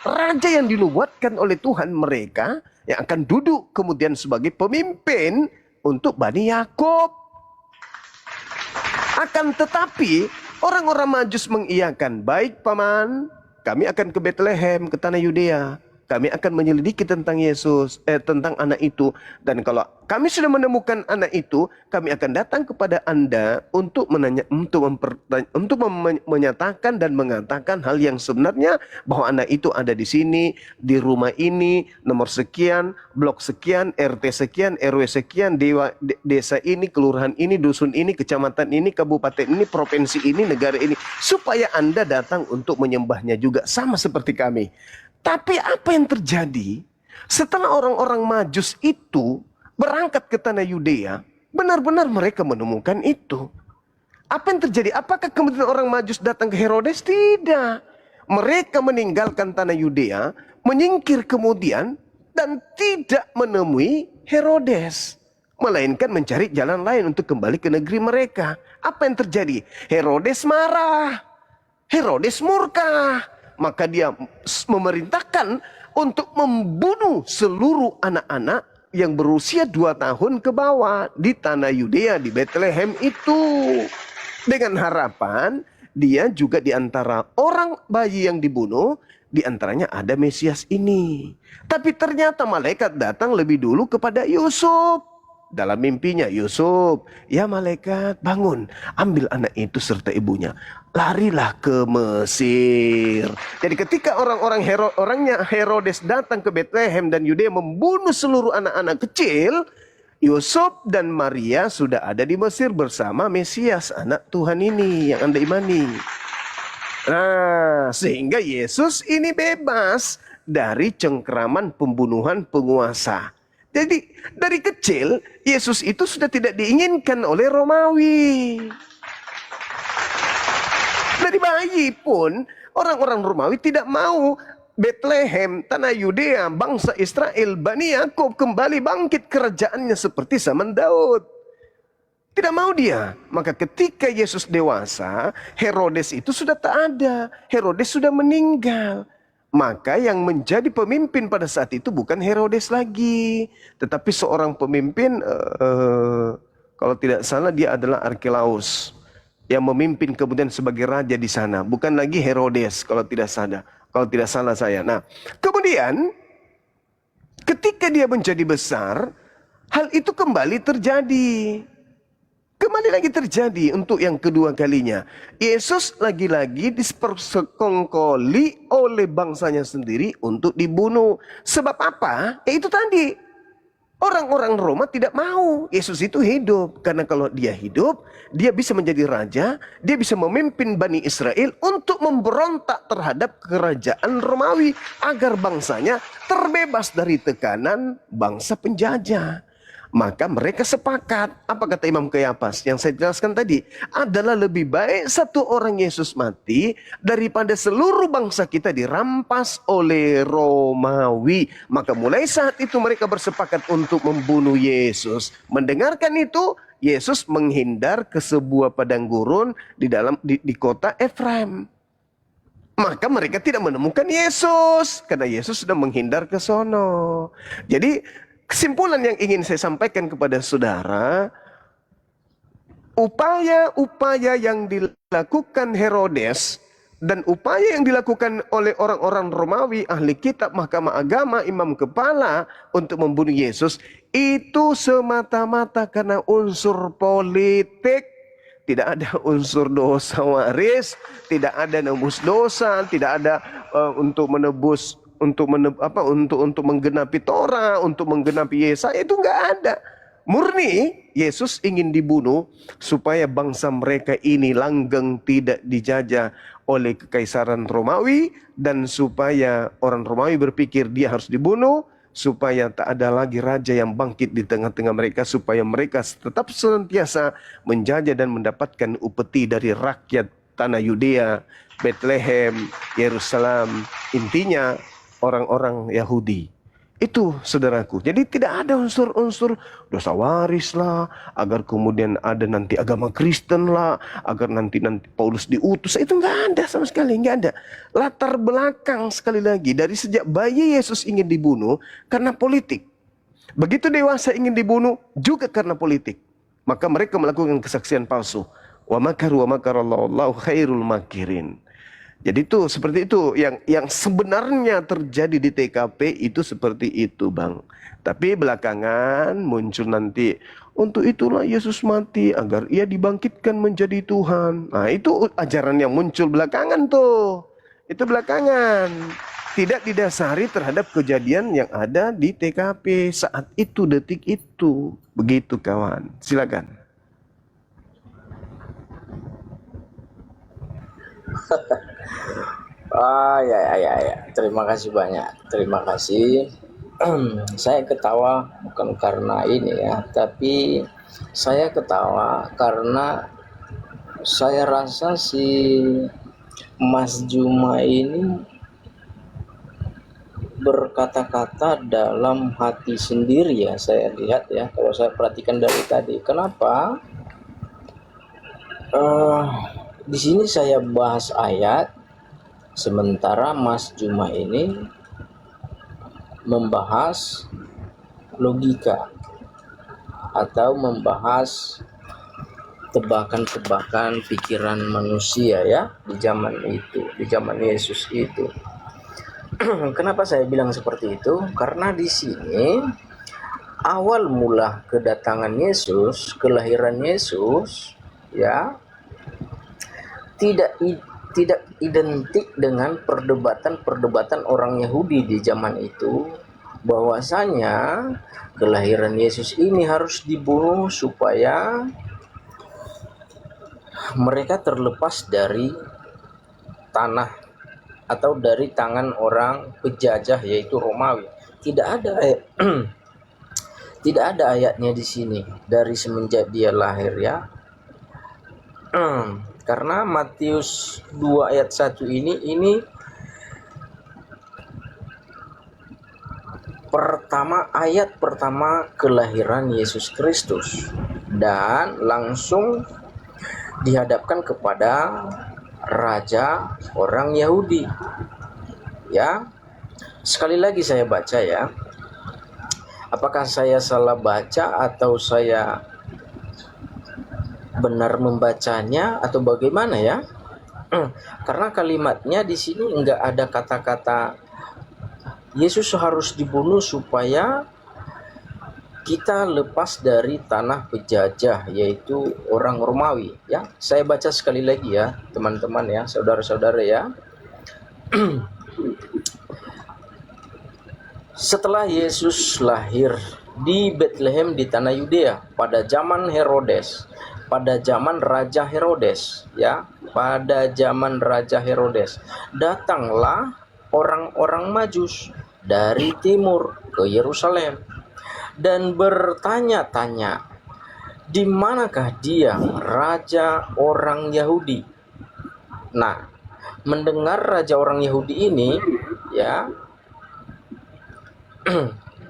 raja yang dinubuatkan oleh Tuhan mereka yang akan duduk kemudian sebagai pemimpin untuk Bani Yakub. Akan tetapi orang-orang Majus mengiyakan, baik paman, kami akan ke Bethlehem, ke tanah Yudea. Kami akan menyelidiki tentang Yesus, tentang anak itu. Dan kalau kami sudah menemukan anak itu, kami akan datang kepada Anda untuk menyatakan dan mengatakan hal yang sebenarnya, bahwa anak itu ada di sini, di rumah ini, nomor sekian, blok sekian, RT sekian, RW sekian, desa ini, kelurahan ini, dusun ini, kecamatan ini, kabupaten ini, provinsi ini, negara ini, supaya Anda datang untuk menyembahnya juga sama seperti kami. Tapi apa yang terjadi setelah orang-orang Majus itu berangkat ke tanah Yudea, benar-benar mereka menemukan itu. Apa yang terjadi? Apakah kemudian orang Majus datang ke Herodes? Tidak. Mereka meninggalkan tanah Yudea, menyingkir kemudian dan tidak menemui Herodes, melainkan mencari jalan lain untuk kembali ke negeri mereka. Apa yang terjadi? Herodes marah, Herodes murka. Maka dia memerintahkan untuk membunuh seluruh anak-anak yang berusia 2 tahun ke bawah di tanah Yudea, di Bethlehem itu. Dengan harapan dia juga di antara orang bayi yang dibunuh, di antaranya ada Mesias ini. Tapi ternyata malaikat datang lebih dulu kepada Yusuf. Dalam mimpinya, Yusuf, ya malaikat, bangun, ambil anak itu serta ibunya, larilah ke Mesir. Jadi ketika orangnya Herodes datang ke Bethlehem dan Yudea membunuh seluruh anak-anak kecil, Yusuf dan Maria sudah ada di Mesir bersama Mesias, anak Tuhan ini yang Anda imani. Nah, sehingga Yesus ini bebas dari cengkeraman pembunuhan penguasa. Jadi dari kecil Yesus itu sudah tidak diinginkan oleh Romawi. Dari bayi pun orang-orang Romawi tidak mau Bethlehem, tanah Yudea, bangsa Israel, Bani Yakub kembali bangkit kerajaannya seperti zaman Daud. Tidak mau dia. Maka ketika Yesus dewasa, Herodes itu sudah tak ada. Herodes sudah meninggal. Maka yang menjadi pemimpin pada saat itu bukan Herodes lagi, tetapi seorang pemimpin, kalau tidak salah dia adalah Arkelaus, yang memimpin kemudian sebagai raja di sana. Bukan lagi Herodes kalau tidak salah saya. Nah, kemudian ketika dia menjadi besar, hal itu kembali terjadi. Kembali lagi terjadi untuk yang kedua kalinya. Yesus lagi-lagi dipersekongkoli oleh bangsanya sendiri untuk dibunuh. Sebab apa? Itu tadi. Orang-orang Roma tidak mau Yesus itu hidup. Karena kalau dia hidup, dia bisa menjadi raja, dia bisa memimpin Bani Israel untuk memberontak terhadap kerajaan Romawi. Agar bangsanya terbebas dari tekanan bangsa penjajah. Maka mereka sepakat, apa kata Imam Kayafas yang saya jelaskan tadi, adalah lebih baik satu orang Yesus mati daripada seluruh bangsa kita dirampas oleh Romawi. Maka mulai saat itu mereka bersepakat untuk membunuh Yesus. Mendengarkan itu, Yesus menghindar ke sebuah padang gurun di kota Efraim. Maka mereka tidak menemukan Yesus karena Yesus sudah menghindar ke sono. Jadi kesimpulan yang ingin saya sampaikan kepada saudara, upaya-upaya yang dilakukan Herodes dan upaya yang dilakukan oleh orang-orang Romawi, ahli kitab, mahkamah agama, imam kepala untuk membunuh Yesus, itu semata-mata karena unsur politik. Tidak ada unsur dosa waris, tidak ada nebus dosa, tidak ada untuk menebus, untuk menggenapi Torah, untuk menggenapi Yesaya, itu nggak ada. Murni Yesus ingin dibunuh supaya bangsa mereka ini langgeng, tidak dijajah oleh kekaisaran Romawi, dan supaya orang Romawi berpikir dia harus dibunuh, supaya tak ada lagi raja yang bangkit di tengah-tengah mereka, supaya mereka tetap senantiasa menjajah dan mendapatkan upeti dari rakyat tanah Yudea, Bethlehem, Yerusalem, intinya orang-orang Yahudi. Itu saudaraku. Jadi tidak ada unsur-unsur dosa waris lah, agar kemudian ada nanti agama Kristen lah, agar nanti Paulus diutus. Itu nggak ada sama sekali, nggak ada. Latar belakang sekali lagi dari sejak bayi Yesus ingin dibunuh karena politik. Begitu dewasa ingin dibunuh juga karena politik. Maka mereka melakukan kesaksian palsu. Wa makaru wa makarallahu wallahu khairul makirin. Jadi itu seperti itu yang sebenarnya terjadi di TKP itu seperti itu, Bang. Tapi belakangan muncul nanti untuk itulah Yesus mati agar ia dibangkitkan menjadi Tuhan. Nah, itu ajaran yang muncul belakangan tuh. Itu belakangan. Tidak didasari terhadap kejadian yang ada di TKP saat itu, detik itu. Begitu kawan. Silakan. Ya. Terima kasih banyak. Terima kasih. Saya ketawa bukan karena ini ya, tapi saya ketawa karena saya rasa si Mas Juma ini berkata-kata dalam hati sendiri ya, saya lihat ya, kalau saya perhatikan dari tadi. Kenapa? Di sini saya bahas ayat, sementara Mas Juma ini membahas logika atau membahas tebakan-tebakan pikiran manusia ya di zaman itu, di zaman Yesus itu. Kenapa saya bilang seperti itu? Karena di sini awal mula kedatangan Yesus, kelahiran Yesus ya tidak identik dengan perdebatan orang Yahudi di zaman itu, bahwasanya kelahiran Yesus ini harus dibunuh supaya mereka terlepas dari tanah atau dari tangan orang penjajah yaitu Romawi. Tidak ada ayatnya di sini dari semenjak dia lahir ya. Karena Matius 2 ayat 1 ini ayat pertama kelahiran Yesus Kristus, dan langsung dihadapkan kepada raja orang Yahudi. Ya. Sekali lagi saya baca ya. Apakah saya salah baca atau saya benar membacanya atau bagaimana ya? Karena kalimatnya di sini enggak ada kata-kata Yesus harus dibunuh supaya kita lepas dari tanah penjajah yaitu orang Romawi ya. Saya baca sekali lagi ya, teman-teman ya, saudara-saudara ya. Setelah Yesus lahir di Bethlehem di tanah Yudea pada zaman Herodes, pada zaman Raja Herodes ya, pada zaman Raja Herodes, datanglah orang-orang Majus dari timur ke Yerusalem dan bertanya-tanya, di manakah dia raja orang Yahudi? Nah, mendengar raja orang Yahudi ini ya,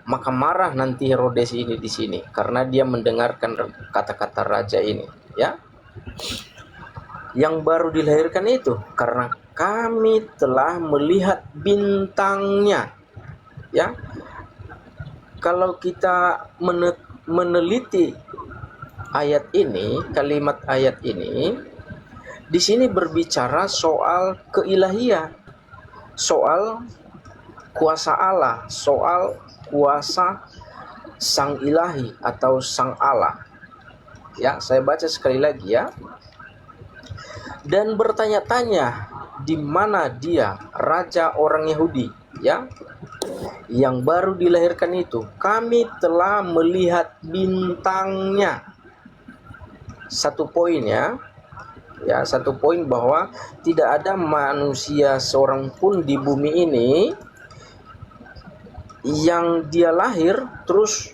maka marah nanti Herodes ini di sini karena dia mendengarkan kata-kata raja ini ya, yang baru dilahirkan itu, karena kami telah melihat bintangnya ya. Kalau kita meneliti ayat ini, kalimat ayat ini di sini berbicara soal keilahian, soal kuasa Allah, soal kuasa sang ilahi atau sang Allah. Ya, saya baca sekali lagi ya. Dan bertanya-tanya, di mana dia raja orang Yahudi ya, yang baru dilahirkan itu? Kami telah melihat bintangnya. Satu poin ya. Ya, satu poin bahwa tidak ada manusia seorang pun di bumi ini yang dia lahir terus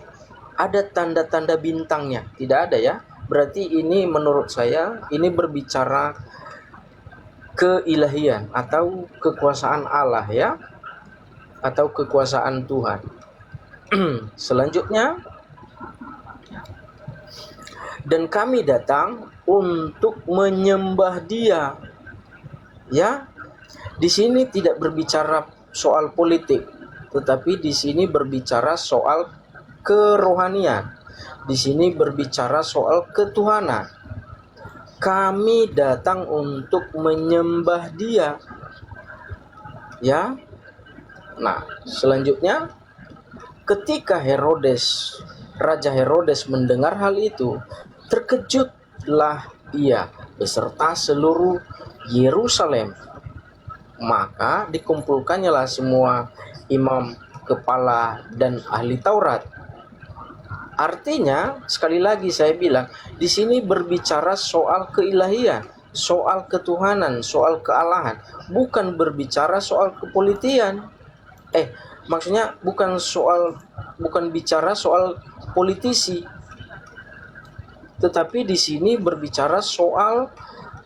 ada tanda-tanda bintangnya. Tidak ada ya. Berarti ini menurut saya ini berbicara keilahian atau kekuasaan Allah ya, atau kekuasaan Tuhan. Selanjutnya, dan kami datang untuk menyembah Dia. Ya, di sini tidak berbicara soal politik, tetapi di sini berbicara soal kerohanian. Di sini berbicara soal ketuhanan. Kami datang untuk menyembah Dia. Ya. Nah, selanjutnya, ketika Raja Herodes mendengar hal itu, terkejutlah ia beserta seluruh Yerusalem. Maka dikumpulkannyalah semua imam, kepala, dan ahli Taurat. Artinya, sekali lagi saya bilang, di sini berbicara soal keilahian, soal ketuhanan, soal kealahan, bukan berbicara soal kepolitian. Maksudnya bukan bicara soal politisi, tetapi di sini berbicara soal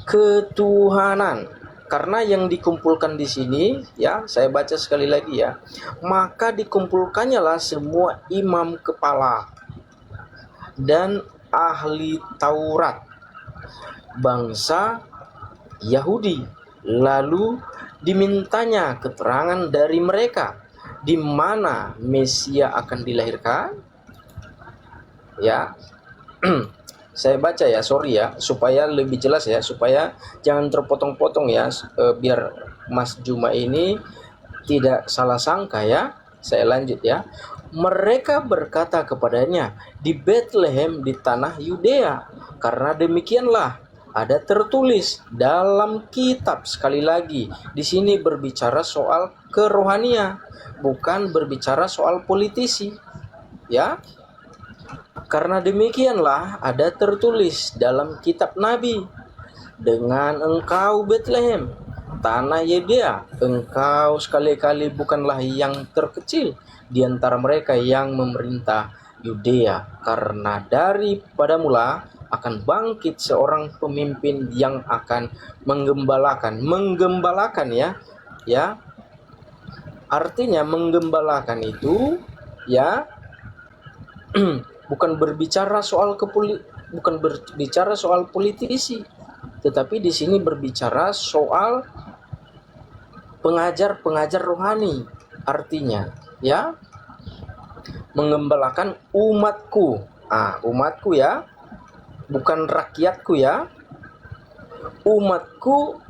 ketuhanan. Karena yang dikumpulkan di sini, ya, saya baca sekali lagi ya. Maka dikumpulkannyalah semua imam kepala dan ahli Taurat bangsa Yahudi, lalu dimintanya keterangan dari mereka di mana Mesia akan dilahirkan. Ya. Saya baca ya, sorry ya, supaya lebih jelas ya, supaya jangan terpotong-potong ya, biar Mas Juma ini tidak salah sangka ya. Saya lanjut ya. Mereka berkata kepadanya, di Bethlehem di tanah Yudea, karena demikianlah ada tertulis dalam kitab. Sekali lagi, di sini berbicara soal kerohanian, bukan berbicara soal politisi. Ya. Karena demikianlah ada tertulis dalam kitab Nabi, dengan engkau Bethlehem, tanah Yudea, engkau sekali-kali bukanlah yang terkecil di antara mereka yang memerintah Yudea, karena daripadamulah akan bangkit seorang pemimpin yang akan menggembalakan ya. Artinya menggembalakan itu ya bukan berbicara soal politisi, tetapi di sini berbicara soal pengajar rohani. Artinya ya, menggembalakan umatku. Umatku ya, bukan rakyatku ya. Umatku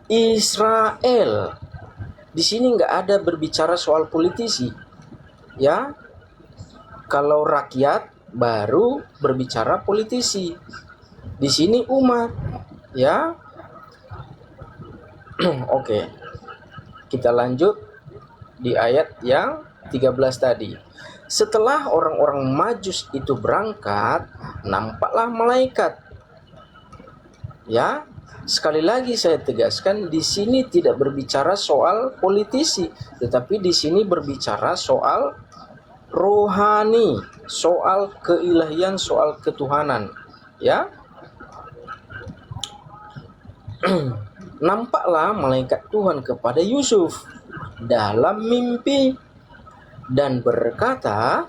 Israel. Di sini nggak ada berbicara soal politisi ya. Kalau rakyat baru berbicara politisi. Di sini umat, ya. Oke. Kita lanjut di ayat yang 13 tadi. Setelah orang-orang Majus itu berangkat, nampaklah malaikat. Ya. Sekali lagi saya tegaskan, di sini tidak berbicara soal politisi, tetapi di sini berbicara soal rohani, soal keilahian, soal ketuhanan, ya. Nampaklah malaikat Tuhan kepada Yusuf dalam mimpi dan berkata,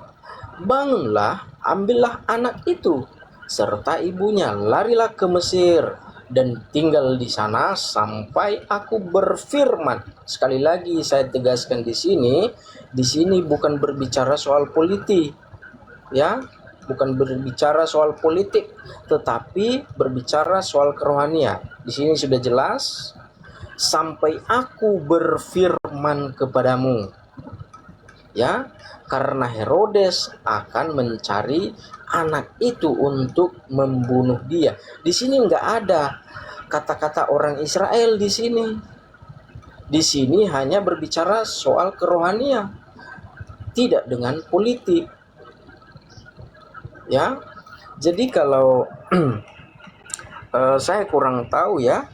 bangunlah, ambillah anak itu serta ibunya, larilah ke Mesir dan tinggal di sana sampai aku berfirman. Sekali lagi saya tegaskan di sini bukan berbicara soal politik, ya, bukan berbicara soal politik, tetapi berbicara soal kerohanian. Di sini sudah jelas, sampai aku berfirman kepadamu, ya, karena Herodes akan mencari anak itu untuk membunuh dia. Di sini nggak ada kata-kata orang Israel di sini. Di sini hanya berbicara soal kerohanian, tidak dengan politik. Ya, jadi kalau saya kurang tahu ya,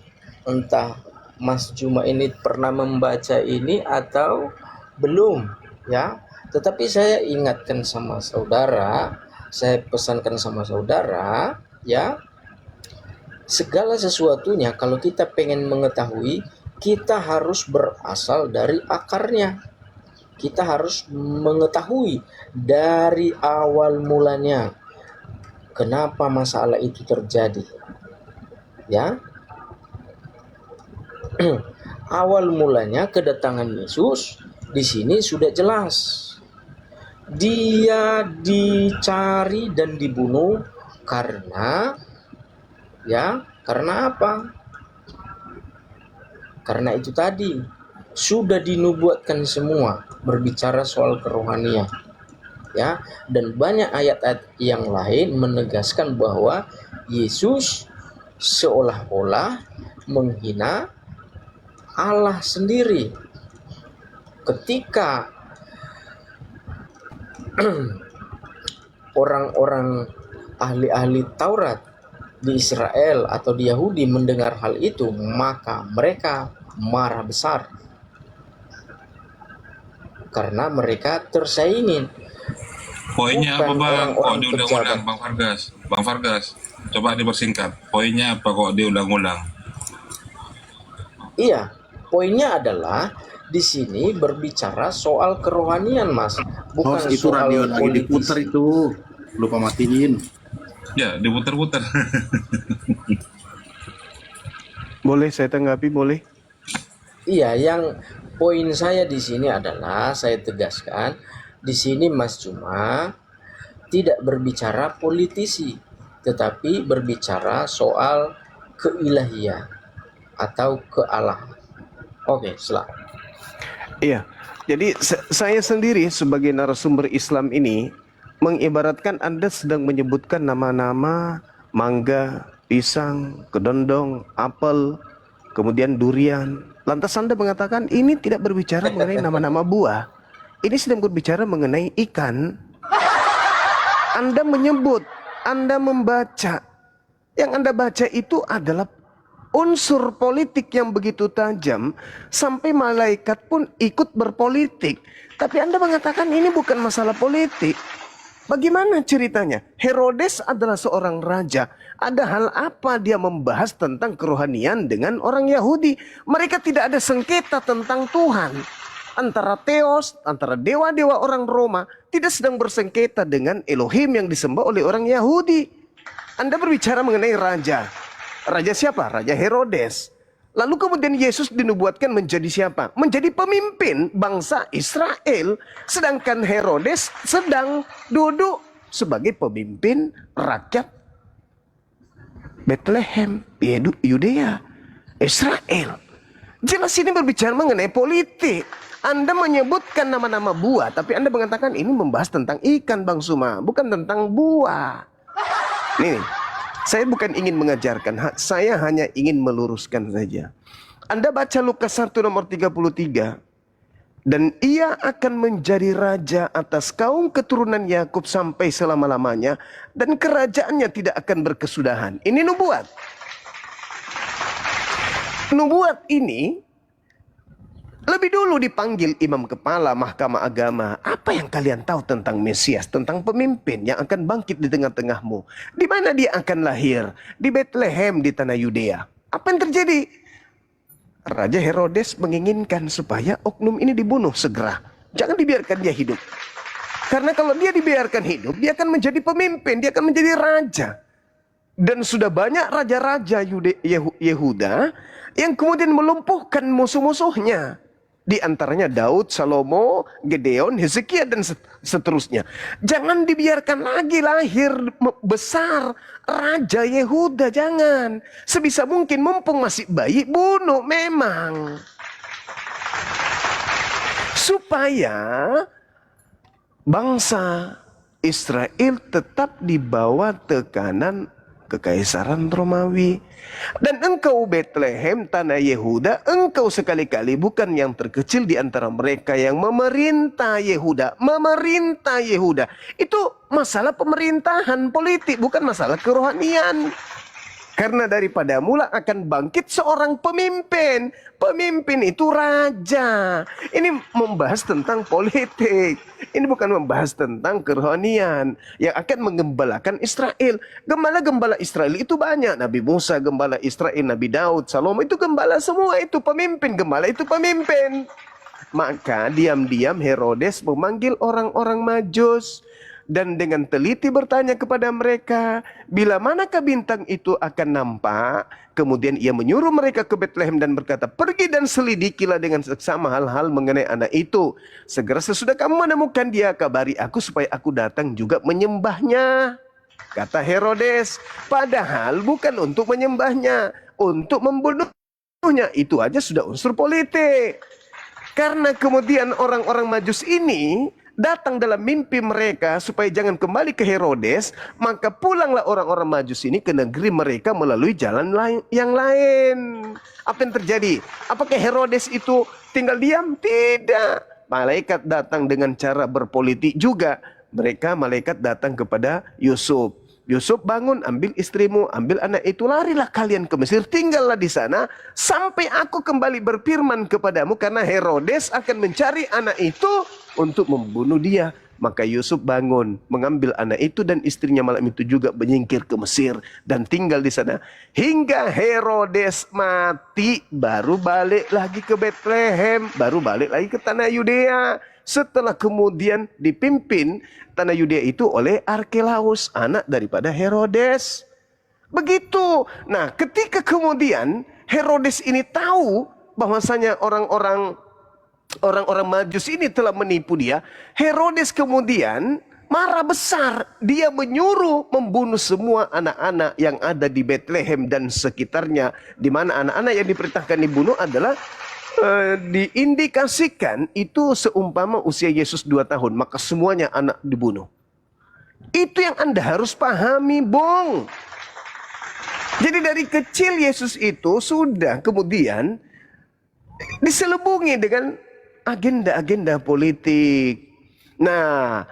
entah Mas Juma ini pernah membaca ini atau belum, ya. Tetapi saya ingatkan sama saudara, saya pesankan sama saudara, ya, segala sesuatunya kalau kita pengen mengetahui, kita harus berasal dari akarnya. kita harus mengetahui dari awal mulanya kenapa masalah itu terjadi. Ya. Awal mulanya kedatangan Yesus di sini sudah jelas. Dia dicari dan dibunuh karena apa? Karena itu tadi sudah dinubuatkan semua berbicara soal kerohanian. Ya, dan banyak ayat-ayat yang lain menegaskan bahwa Yesus seolah-olah menghina Allah sendiri ketika orang-orang ahli-ahli Taurat di Israel atau di Yahudi mendengar hal itu, maka mereka marah besar karena mereka tersaingin. Poinnya Bukan apa bang? Kok orang-orang diulang-ulang pejabat. Bang Fargas, coba dipersingkat. Poinnya apa kok diulang-ulang? Iya, poinnya adalah di sini berbicara soal kerohanian, Mas, bukan Host itu soal radio lagi diputer politisi. itu. Lupa matiin. Ya, diputer-puter. Boleh saya tanggapi, boleh? Iya, yang poin saya di sini adalah saya tegaskan di sini Mas cuma tidak berbicara politisi, tetapi berbicara soal keilahian atau kealahan. Oke, silakan. Iya. Jadi saya sendiri sebagai narasumber Islam ini mengibaratkan Anda sedang menyebutkan nama-nama mangga, pisang, kedondong, apel, kemudian durian. Lantas Anda mengatakan ini tidak berbicara mengenai nama-nama buah. Ini sedang berbicara mengenai ikan. Anda menyebut, Anda membaca. Yang Anda baca itu adalah unsur politik yang begitu tajam sampai malaikat pun ikut berpolitik. Tapi Anda mengatakan ini bukan masalah politik. Bagaimana ceritanya? Herodes adalah seorang raja. Ada hal apa dia membahas tentang kerohanian dengan orang Yahudi? Mereka tidak ada sengketa tentang Tuhan. Antara Theos, antara dewa-dewa orang Roma, tidak sedang bersengketa dengan Elohim yang disembah oleh orang Yahudi. Anda berbicara mengenai raja. Raja siapa? Raja Herodes. Lalu kemudian Yesus dinubuatkan menjadi siapa? Menjadi pemimpin bangsa Israel. Sedangkan Herodes sedang duduk sebagai pemimpin rakyat Bethlehem, Yudea, Israel. Jelas ini berbicara mengenai politik. Anda menyebutkan nama-nama buah, tapi Anda mengatakan ini membahas tentang ikan, Bang Suma, bukan tentang buah. Nih, saya bukan ingin mengajarkan, saya hanya ingin meluruskan saja. Anda baca Lukas 1 nomor 33. Dan ia akan menjadi raja atas kaum keturunan Yakub sampai selama-lamanya. Dan kerajaannya tidak akan berkesudahan. Ini nubuat. Nubuat ini lebih dulu dipanggil imam kepala mahkamah agama. Apa yang kalian tahu tentang Mesias, tentang pemimpin yang akan bangkit di tengah-tengahmu? Di mana dia akan lahir? Di Bethlehem di tanah Yudea. Apa yang terjadi? Raja Herodes menginginkan supaya oknum ini dibunuh segera. Jangan dibiarkan dia hidup. Karena kalau dia dibiarkan hidup, dia akan menjadi pemimpin, dia akan menjadi raja. Dan sudah banyak raja-raja Yehuda yang kemudian melumpuhkan musuh-musuhnya. Di antaranya Daud, Salomo, Gedeon, Hezekia, dan seterusnya. Jangan dibiarkan lagi lahir besar Raja Yehuda, jangan. Sebisa mungkin mumpung masih bayi, bunuh memang. Supaya bangsa Israel tetap di bawah tekanan Kekaisaran Romawi. Dan engkau Bethlehem, tanah Yehuda, engkau sekali-kali bukan yang terkecil di antara mereka yang memerintah Yehuda. Memerintah Yehuda. Itu masalah pemerintahan politik, bukan masalah kerohanian. Karena daripada mula akan bangkit seorang pemimpin. Pemimpin itu raja. Ini membahas tentang politik. Ini bukan membahas tentang kerohanian yang akan menggembalakan Israel. Gembala-gembala Israel itu banyak. Nabi Musa gembala Israel, Nabi Daud, Salomo itu gembala semua itu pemimpin. Gembala itu pemimpin. Maka diam-diam Herodes memanggil orang-orang Majus dan dengan teliti bertanya kepada mereka, bila manakah bintang itu akan nampak? Kemudian ia menyuruh mereka ke Bethlehem dan berkata, pergi dan selidikilah dengan seksama hal-hal mengenai anak itu. Segera sesudah kamu menemukan dia, kabari aku supaya aku datang juga menyembahnya. Kata Herodes, padahal bukan untuk menyembahnya, untuk membunuhnya. Itu aja sudah unsur politik. Karena kemudian orang-orang Majus ini datang dalam mimpi mereka supaya jangan kembali ke Herodes, maka pulanglah orang-orang Majus ini ke negeri mereka melalui jalan yang lain. Apa yang terjadi? Apakah Herodes itu tinggal diam? Tidak. Malaikat datang dengan cara berpolitik juga. Malaikat datang kepada Yusuf. Yusuf, bangun, ambil istrimu, ambil anak itu, larilah kalian ke Mesir, tinggallah di sana sampai aku kembali berfirman kepadamu, karena Herodes akan mencari anak itu untuk membunuh dia. Maka Yusuf bangun, mengambil anak itu dan istrinya malam itu juga menyingkir ke Mesir dan tinggal di sana hingga Herodes mati, baru balik lagi ke Bethlehem, baru balik lagi ke tanah Yudea. Setelah kemudian dipimpin tanah Yudea itu oleh Arkelaus, anak daripada Herodes. Begitu. Nah, ketika kemudian Herodes ini tahu bahwasanya orang-orang Majus ini telah menipu dia, Herodes kemudian marah besar. Dia menyuruh membunuh semua anak-anak yang ada di Bethlehem dan sekitarnya, di mana anak-anak yang diperintahkan dibunuh adalah diindikasikan itu seumpama usia Yesus 2 tahun, maka semuanya anak dibunuh. Itu yang Anda harus pahami, Bung. Jadi dari kecil Yesus itu sudah kemudian diselubungi dengan agenda-agenda politik. Nah,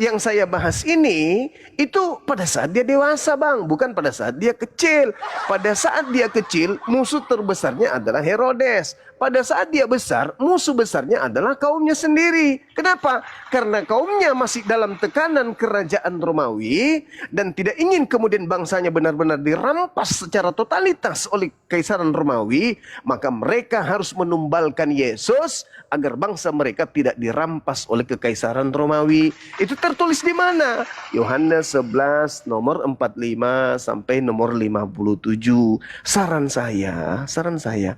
yang saya bahas ini itu pada saat dia dewasa, Bang, bukan pada saat dia kecil. Pada saat dia kecil, musuh terbesarnya adalah Herodes. Pada saat dia besar, musuh besarnya adalah kaumnya sendiri. Kenapa? Karena kaumnya masih dalam tekanan kerajaan Romawi dan tidak ingin kemudian bangsanya benar-benar dirampas secara totalitas oleh Kaisaran Romawi, maka mereka harus menumbalkan Yesus agar bangsa mereka tidak dirampas oleh Kekaisaran Romawi. Itu tertulis di mana? Yohanes 11 nomor 45 sampai nomor 57. Saran saya,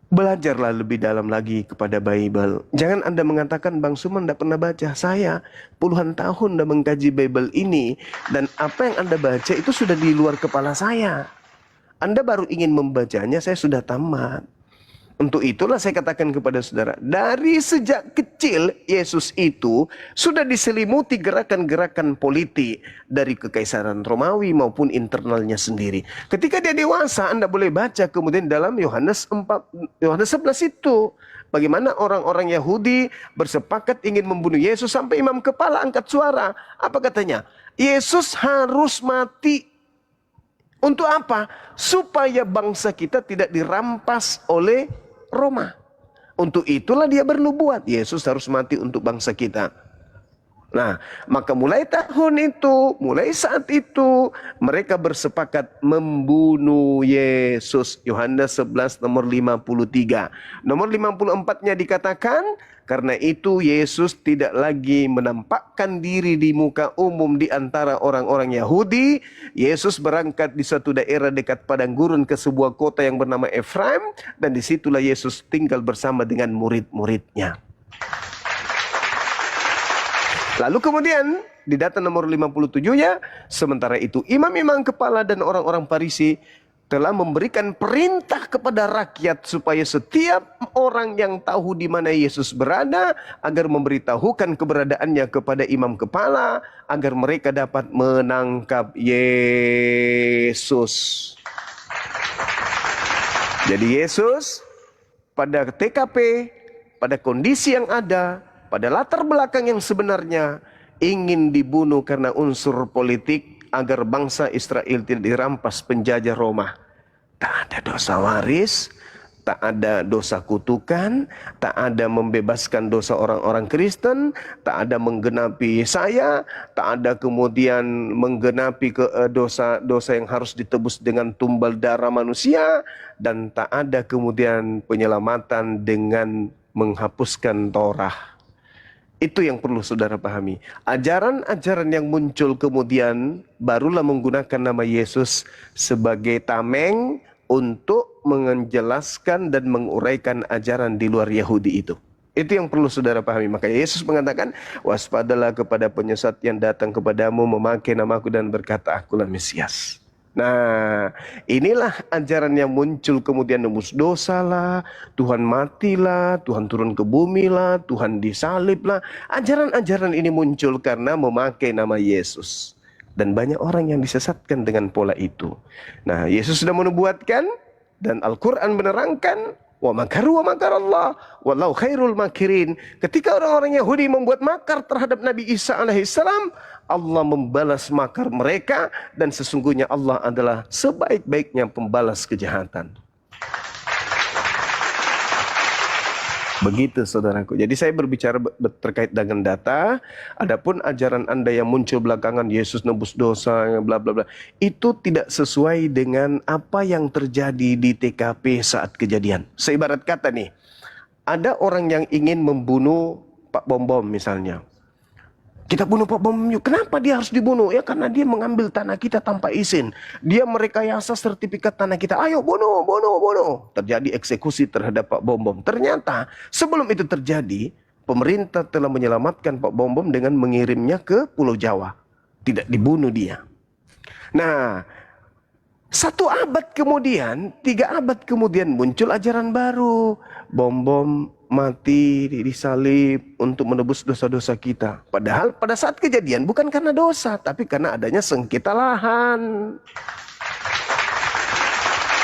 belajarlah lebih dalam lagi kepada Bible. Jangan Anda mengatakan, Bang Suman tidak pernah baca. Saya puluhan tahun sudah mengkaji Bible ini, dan apa yang Anda baca itu sudah di luar kepala saya. Anda baru ingin membacanya, saya sudah tamat. Untuk itulah saya katakan kepada saudara, dari sejak kecil Yesus itu sudah diselimuti gerakan-gerakan politik dari Kekaisaran Romawi maupun internalnya sendiri. Ketika dia dewasa, Anda boleh baca kemudian dalam Yohanes 11 itu, bagaimana orang-orang Yahudi bersepakat ingin membunuh Yesus sampai imam kepala angkat suara. Apa katanya? Yesus harus mati. Untuk apa? Supaya bangsa kita tidak dirampas oleh Roma. Untuk itulah dia bernubuat, Yesus harus mati untuk bangsa kita. Nah, maka mulai saat itu mereka bersepakat membunuh Yesus. Yohanes 11 nomor 53. Nomor 54-nya dikatakan, karena itu Yesus tidak lagi menampakkan diri di muka umum di antara orang-orang Yahudi. Yesus berangkat di suatu daerah dekat padang gurun ke sebuah kota yang bernama Efraim, dan disitulah Yesus tinggal bersama dengan murid-muridnya. Lalu kemudian di data nomor 57-nya, sementara itu imam-imam kepala dan orang-orang Farisi telah memberikan perintah kepada rakyat supaya setiap orang yang tahu di mana Yesus berada agar memberitahukan keberadaannya kepada imam kepala agar mereka dapat menangkap Yesus. Jadi Yesus pada TKP, pada kondisi yang ada, pada latar belakang yang sebenarnya ingin dibunuh karena unsur politik agar bangsa Israel tidak dirampas penjajah Roma. Tak ada dosa waris, tak ada dosa kutukan, tak ada membebaskan dosa orang-orang Kristen, tak ada menggenapi saya, tak ada kemudian menggenapi dosa-dosa yang harus ditebus dengan tumbal darah manusia, dan tak ada kemudian penyelamatan dengan menghapuskan Torah. Itu yang perlu saudara pahami. Ajaran-ajaran yang muncul kemudian barulah menggunakan nama Yesus sebagai tameng untuk menjelaskan dan menguraikan ajaran di luar Yahudi itu. Itu yang perlu saudara pahami. Maka Yesus mengatakan, waspadalah kepada penyesat yang datang kepadamu memakai namaku dan berkata, akulah Mesias. Nah, inilah ajaran yang muncul kemudian nembus dosa lah, Tuhan matilah, Tuhan turun ke bumi lah, Tuhan disalib lah. Ajaran-ajaran ini muncul karena memakai nama Yesus. Dan banyak orang yang disesatkan dengan pola itu. Nah, Yesus sudah menubuatkan dan Al-Quran menerangkan, wa makaru wa makarallah wallahu khairul makirin. Ketika orang-orang Yahudi membuat makar terhadap Nabi Isa alaihissalam, Allah membalas makar mereka dan sesungguhnya Allah adalah sebaik-baiknya pembalas kejahatan. Begitu saudaraku. Jadi saya berbicara terkait dengan data. Adapun ajaran Anda yang muncul belakangan Yesus nebus dosa bla bla bla, itu tidak sesuai dengan apa yang terjadi di TKP saat kejadian. Seibarat kata nih, ada orang yang ingin membunuh Pak Bom Bom misalnya. Kita bunuh Pak Bom yuk. Kenapa dia harus dibunuh? Ya karena dia mengambil tanah kita tanpa izin. Dia merekayasa sertifikat tanah kita. Ayo bunuh, bunuh, bunuh. Terjadi eksekusi terhadap Pak Bom Bom. Ternyata sebelum itu terjadi, pemerintah telah menyelamatkan Pak Bom Bom dengan mengirimnya ke Pulau Jawa. Tidak dibunuh dia. Nah, 1 abad kemudian, 3 abad kemudian muncul ajaran baru. Bom Bom mati disalib untuk menebus dosa-dosa kita. Padahal pada saat kejadian bukan karena dosa, tapi karena adanya sengketa lahan.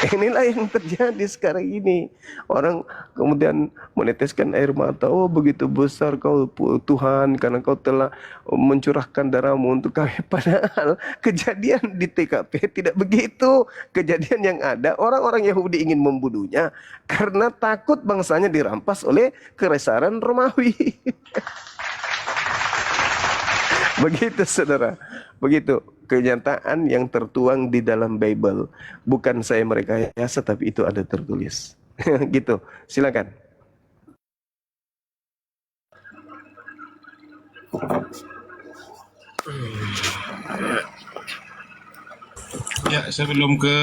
Inilah yang terjadi sekarang ini. Orang kemudian meneteskan air mata. Oh begitu besar kau Tuhan karena kau telah mencurahkan darahmu untuk kami. Padahal kejadian di TKP tidak begitu. Kejadian yang ada orang-orang Yahudi ingin membunuhnya karena takut bangsanya dirampas oleh Kekaisaran Romawi. Begitu saudara. Begitu kenyataan yang tertuang di dalam Bible. Bukan saya merekayasa, tapi itu ada tertulis. Gitu, silakan. Ya, sebelum ke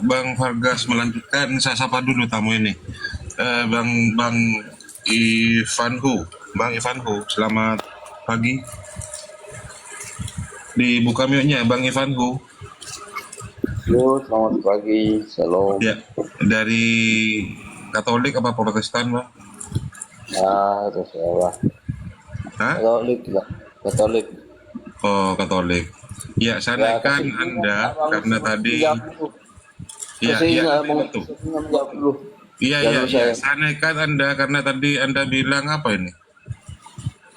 Bang Vargas melanjutkan, saya sapa dulu tamu ini. Bang Ivanhu, selamat pagi. Dibuka mute-nya Bang Ivanhu. Yo, selamat pagi, shalom. Ya, dari Katolik apa Protestan, Bang? Ya, terserah. Hah? Katolik, Katolik. Oh, Katolik. Ya, saya naikkan Anda karena tadi. Iya, betul. Iya, saya naikkan Anda karena tadi Anda bilang apa ini?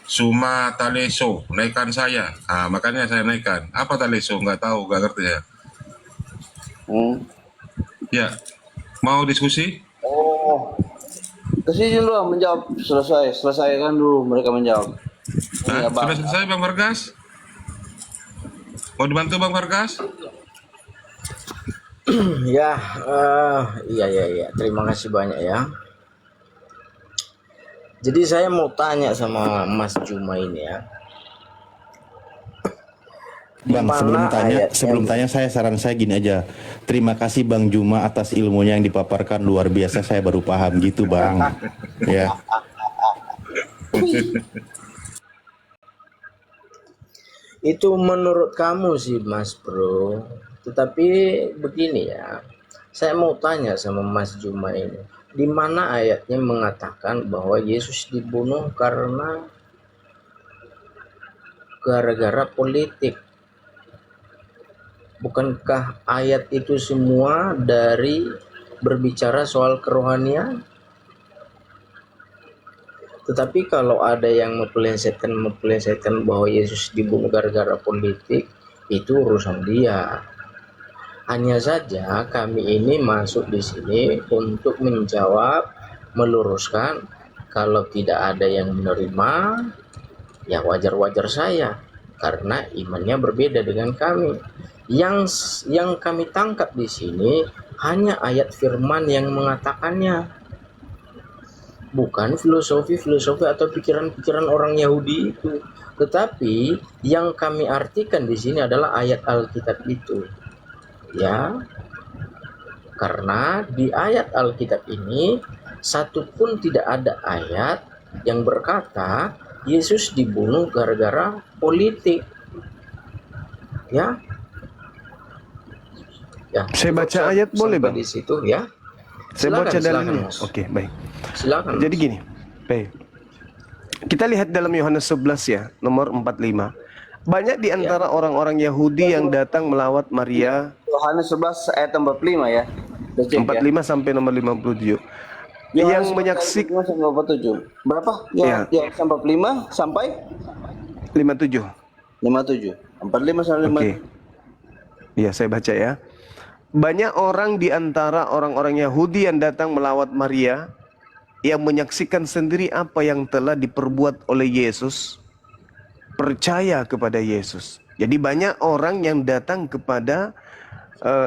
Suma Taleso, naikkan saya. Nah, makanya saya naikkan. Apa Taleso? Nggak tahu, nggak ngerti ya. Ya, mau diskusi? Oh, kesini dulu menjawab. Selesaikan dulu mereka menjawab. Nah, sudah selesai Bang Vargas? Mau dibantu Bang Vargas? Ya, iya. Terima kasih banyak ya. Jadi saya mau tanya sama Mas Juma ini ya. Bang, sebelum tanya saran saya gini aja. Terima kasih Bang Juma atas ilmunya yang dipaparkan luar biasa, saya baru paham gitu, Bang. Ya. Itu menurut kamu sih Mas Bro. Tetapi begini ya. Saya mau tanya sama Mas Juma ini. Di mana ayatnya mengatakan bahwa Yesus dibunuh karena gara-gara politik? Bukankah ayat itu semua dari berbicara soal kerohanian? Tetapi kalau ada yang mempelesetkan bahwa Yesus dibunuh gara-gara politik, itu urusan dia. Hanya saja kami ini masuk di sini untuk menjawab, meluruskan. Kalau tidak ada yang menerima, ya wajar-wajar saya, karena imannya berbeda dengan kami. Yang kami tangkap di sini hanya ayat firman yang mengatakannya. bukan filosofi atau pikiran-pikiran orang Yahudi itu, tetapi yang kami artikan di sini adalah ayat Alkitab itu, ya. Karena di ayat Alkitab ini satupun tidak ada ayat yang berkata Yesus dibunuh gara-gara politik, ya. Ya, Saya baca ayat boleh, sampai Bang? di situ, ya. Saya baca Silakan, dalilnya. Mas. Oke, baik. Silakan. Jadi Mas. gini, baik. Kita lihat dalam Yohanes 11 ya, nomor 45. Banyak di antara orang-orang Yahudi yang datang melawat Maria. Yohanes 11 ayat 45 ya. Udah cek 45 sampai nomor 57. ya. Yang Yohanes 11 menyaksikan ayat 45 sampai 47. Berapa? Ya. Yohanes 45 sampai 57. 57. 45 sampai 57. Oke. Iya, saya baca ya. Banyak orang di antara orang-orang Yahudi yang datang melawat Maria yang menyaksikan sendiri apa yang telah diperbuat oleh Yesus, percaya kepada Yesus. Jadi banyak orang yang datang kepada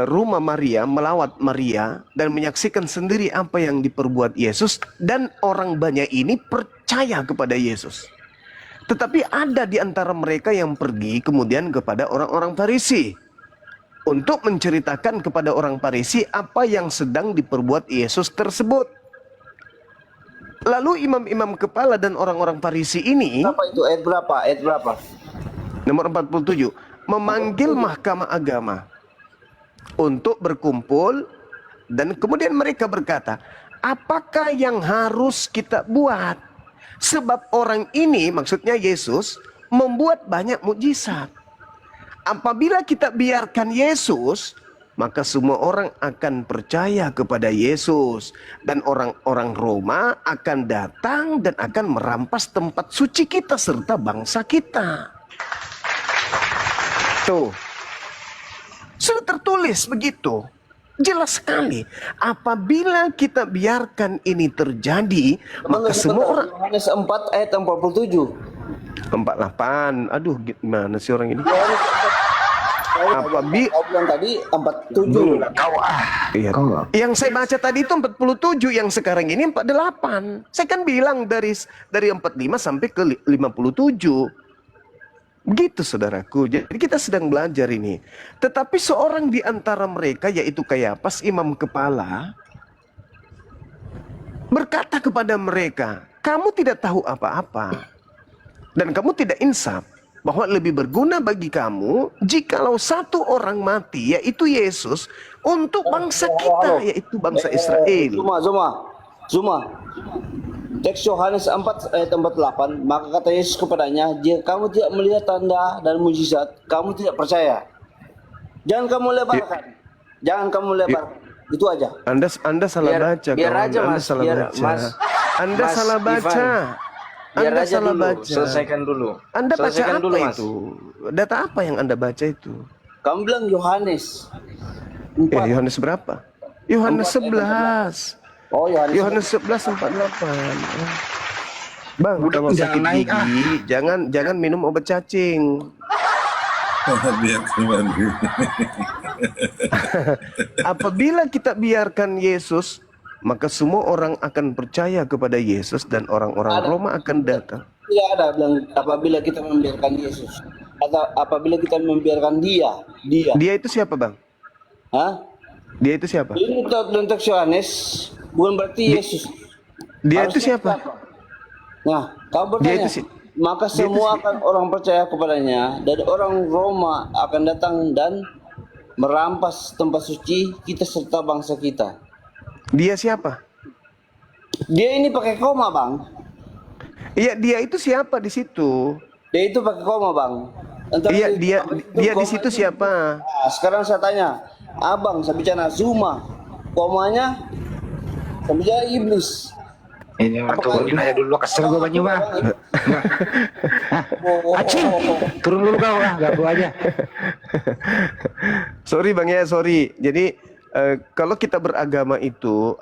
rumah Maria, melawat Maria dan menyaksikan sendiri apa yang diperbuat Yesus, dan orang banyak ini percaya kepada Yesus. Tetapi ada di antara mereka yang pergi kemudian kepada orang-orang Farisi untuk menceritakan kepada orang Farisi apa yang sedang diperbuat Yesus tersebut. Lalu imam-imam kepala dan orang-orang Farisi ini, Berapa itu? Ayat berapa? Ayat berapa? nomor 47, memanggil mahkamah agama untuk berkumpul, dan kemudian mereka berkata, apakah yang harus kita buat? Sebab orang ini, maksudnya Yesus, membuat banyak mukjizat. Apabila kita biarkan Yesus, maka semua orang akan percaya kepada Yesus, dan orang-orang Roma akan datang dan akan merampas tempat suci kita serta bangsa kita. Tuh, sudah tertulis begitu, jelas sekali. Apabila kita biarkan ini terjadi, maka semua orang. Yohanes 4 ayat 47. 48, aduh gimana sih orang ini? Apabila kau bilang tadi 47. Iya. Yang saya baca tadi itu 47, yang sekarang ini 48. Saya kan bilang dari 45 sampai ke 57. Begitu saudaraku. Jadi kita sedang belajar ini. Tetapi seorang di antara mereka, yaitu Kayafas, imam kepala, berkata kepada mereka, kamu tidak tahu apa-apa dan kamu tidak insaf, bahwa lebih berguna bagi kamu jikalau satu orang mati, yaitu Yesus, untuk bangsa kita, yaitu bangsa Israel. Zuma. Teks Yohanes 4 ayat 48, maka kata Yesus kepadanya, jika kamu tidak melihat tanda dan mujizat, kamu tidak percaya. Jangan kamu lebarkan. Jangan kamu lebarkan. Itu aja. Anda salah baca, biar kawan. aja, Anda Mas. salah Biar, baca. Mas. Anda Mas salah baca. Ivan. Biar Anda aja salah dulu, baca. selesaikan dulu. Anda baca Selesaikan apa dulu, Mas. itu? Data apa yang Anda baca itu? Kamu bilang Yohanes 4. Yohanes berapa? Yohanes 11. Oh, Yohanes 11 48. Bang, kalau sakit gigi, jangan minum obat cacing. Biar kembali. Apabila kita biarkan Yesus, maka semua orang akan percaya kepada Yesus, dan orang-orang Roma akan datang. Tidak ada bilang apabila kita membiarkan Yesus atau apabila kita membiarkan dia. Dia itu siapa, Bang? Hah? Dia itu siapa? Ini dalam teks Yohanes bukan berarti Yesus. Dia Harusnya itu siapa? Nah, kau Dia bertanya. itu Maka dia itu semua akan orang percaya kepadanya, dan orang Roma akan datang dan merampas tempat suci kita serta bangsa kita. Dia siapa? Dia ini pakai koma, Bang. Iya, dia itu siapa di situ? Dia itu pakai koma, Bang. Antara Iya, itu- dia di koma situ itu- siapa? Nah, sekarang saya tanya, Abang, saya bicara Zuma, komanya, saya bicara iblis. Ini orang turunin aja dulu, kesel gue banyak bang. Acing, turun dulu kau lah, ganggu aja. Sorry Bang ya, sorry. Jadi kalau kita beragama itu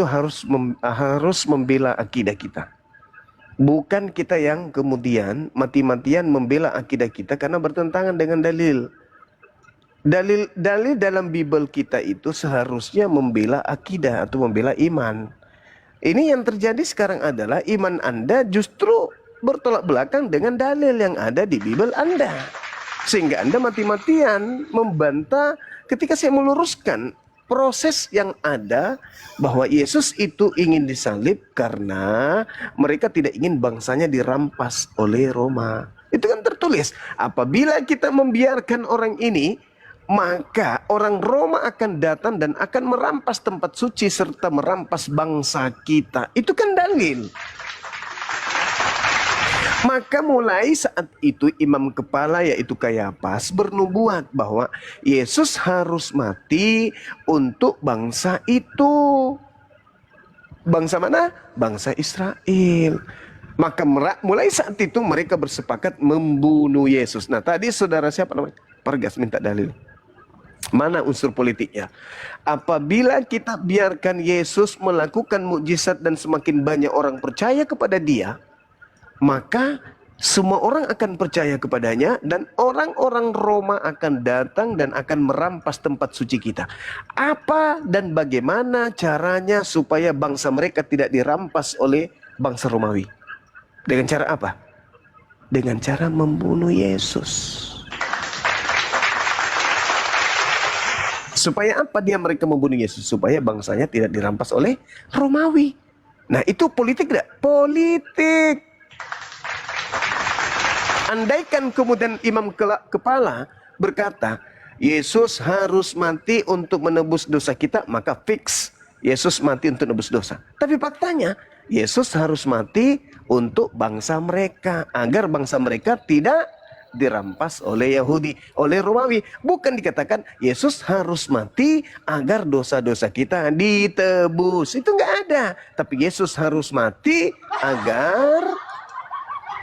harus membela akidah kita. Bukan kita yang kemudian mati-matian membela akidah kita karena bertentangan dengan dalil. Dalil dalam Bible kita itu seharusnya membela akidah atau membela iman. Ini yang terjadi sekarang adalah iman Anda justru bertolak belakang dengan dalil yang ada di Bible Anda. Sehingga Anda mati-matian membantah ketika saya meluruskan proses yang ada bahwa Yesus itu ingin disalib karena mereka tidak ingin bangsanya dirampas oleh Roma. Itu kan tertulis, apabila kita membiarkan orang ini, maka orang Roma akan datang dan akan merampas tempat suci serta merampas bangsa kita. Itu kan dalil. Maka mulai saat itu imam kepala yaitu Kayafas bernubuat bahwa Yesus harus mati untuk bangsa itu. Bangsa mana? Bangsa Israel. Maka mulai saat itu mereka bersepakat membunuh Yesus. Nah tadi saudara siapa namanya? Pargas minta dalil. Mana unsur politiknya? Apabila kita biarkan Yesus melakukan mukjizat dan semakin banyak orang percaya kepada dia, maka semua orang akan percaya kepadanya dan orang-orang Roma akan datang dan akan merampas tempat suci kita. Apa dan bagaimana caranya supaya bangsa mereka tidak dirampas oleh bangsa Romawi? Dengan cara apa? Dengan cara membunuh Yesus. Supaya apa mereka membunuh Yesus? Supaya bangsanya tidak dirampas oleh Romawi. Nah itu politik tidak? Politik. Andaikan kemudian imam kepala berkata, Yesus harus mati untuk menebus dosa kita, maka fix Yesus mati untuk menebus dosa. Tapi faktanya, Yesus harus mati untuk bangsa mereka, agar bangsa mereka tidak dirampas oleh Yahudi, oleh Romawi. Bukan dikatakan Yesus harus mati agar dosa-dosa kita ditebus. Itu nggak ada. Tapi Yesus harus mati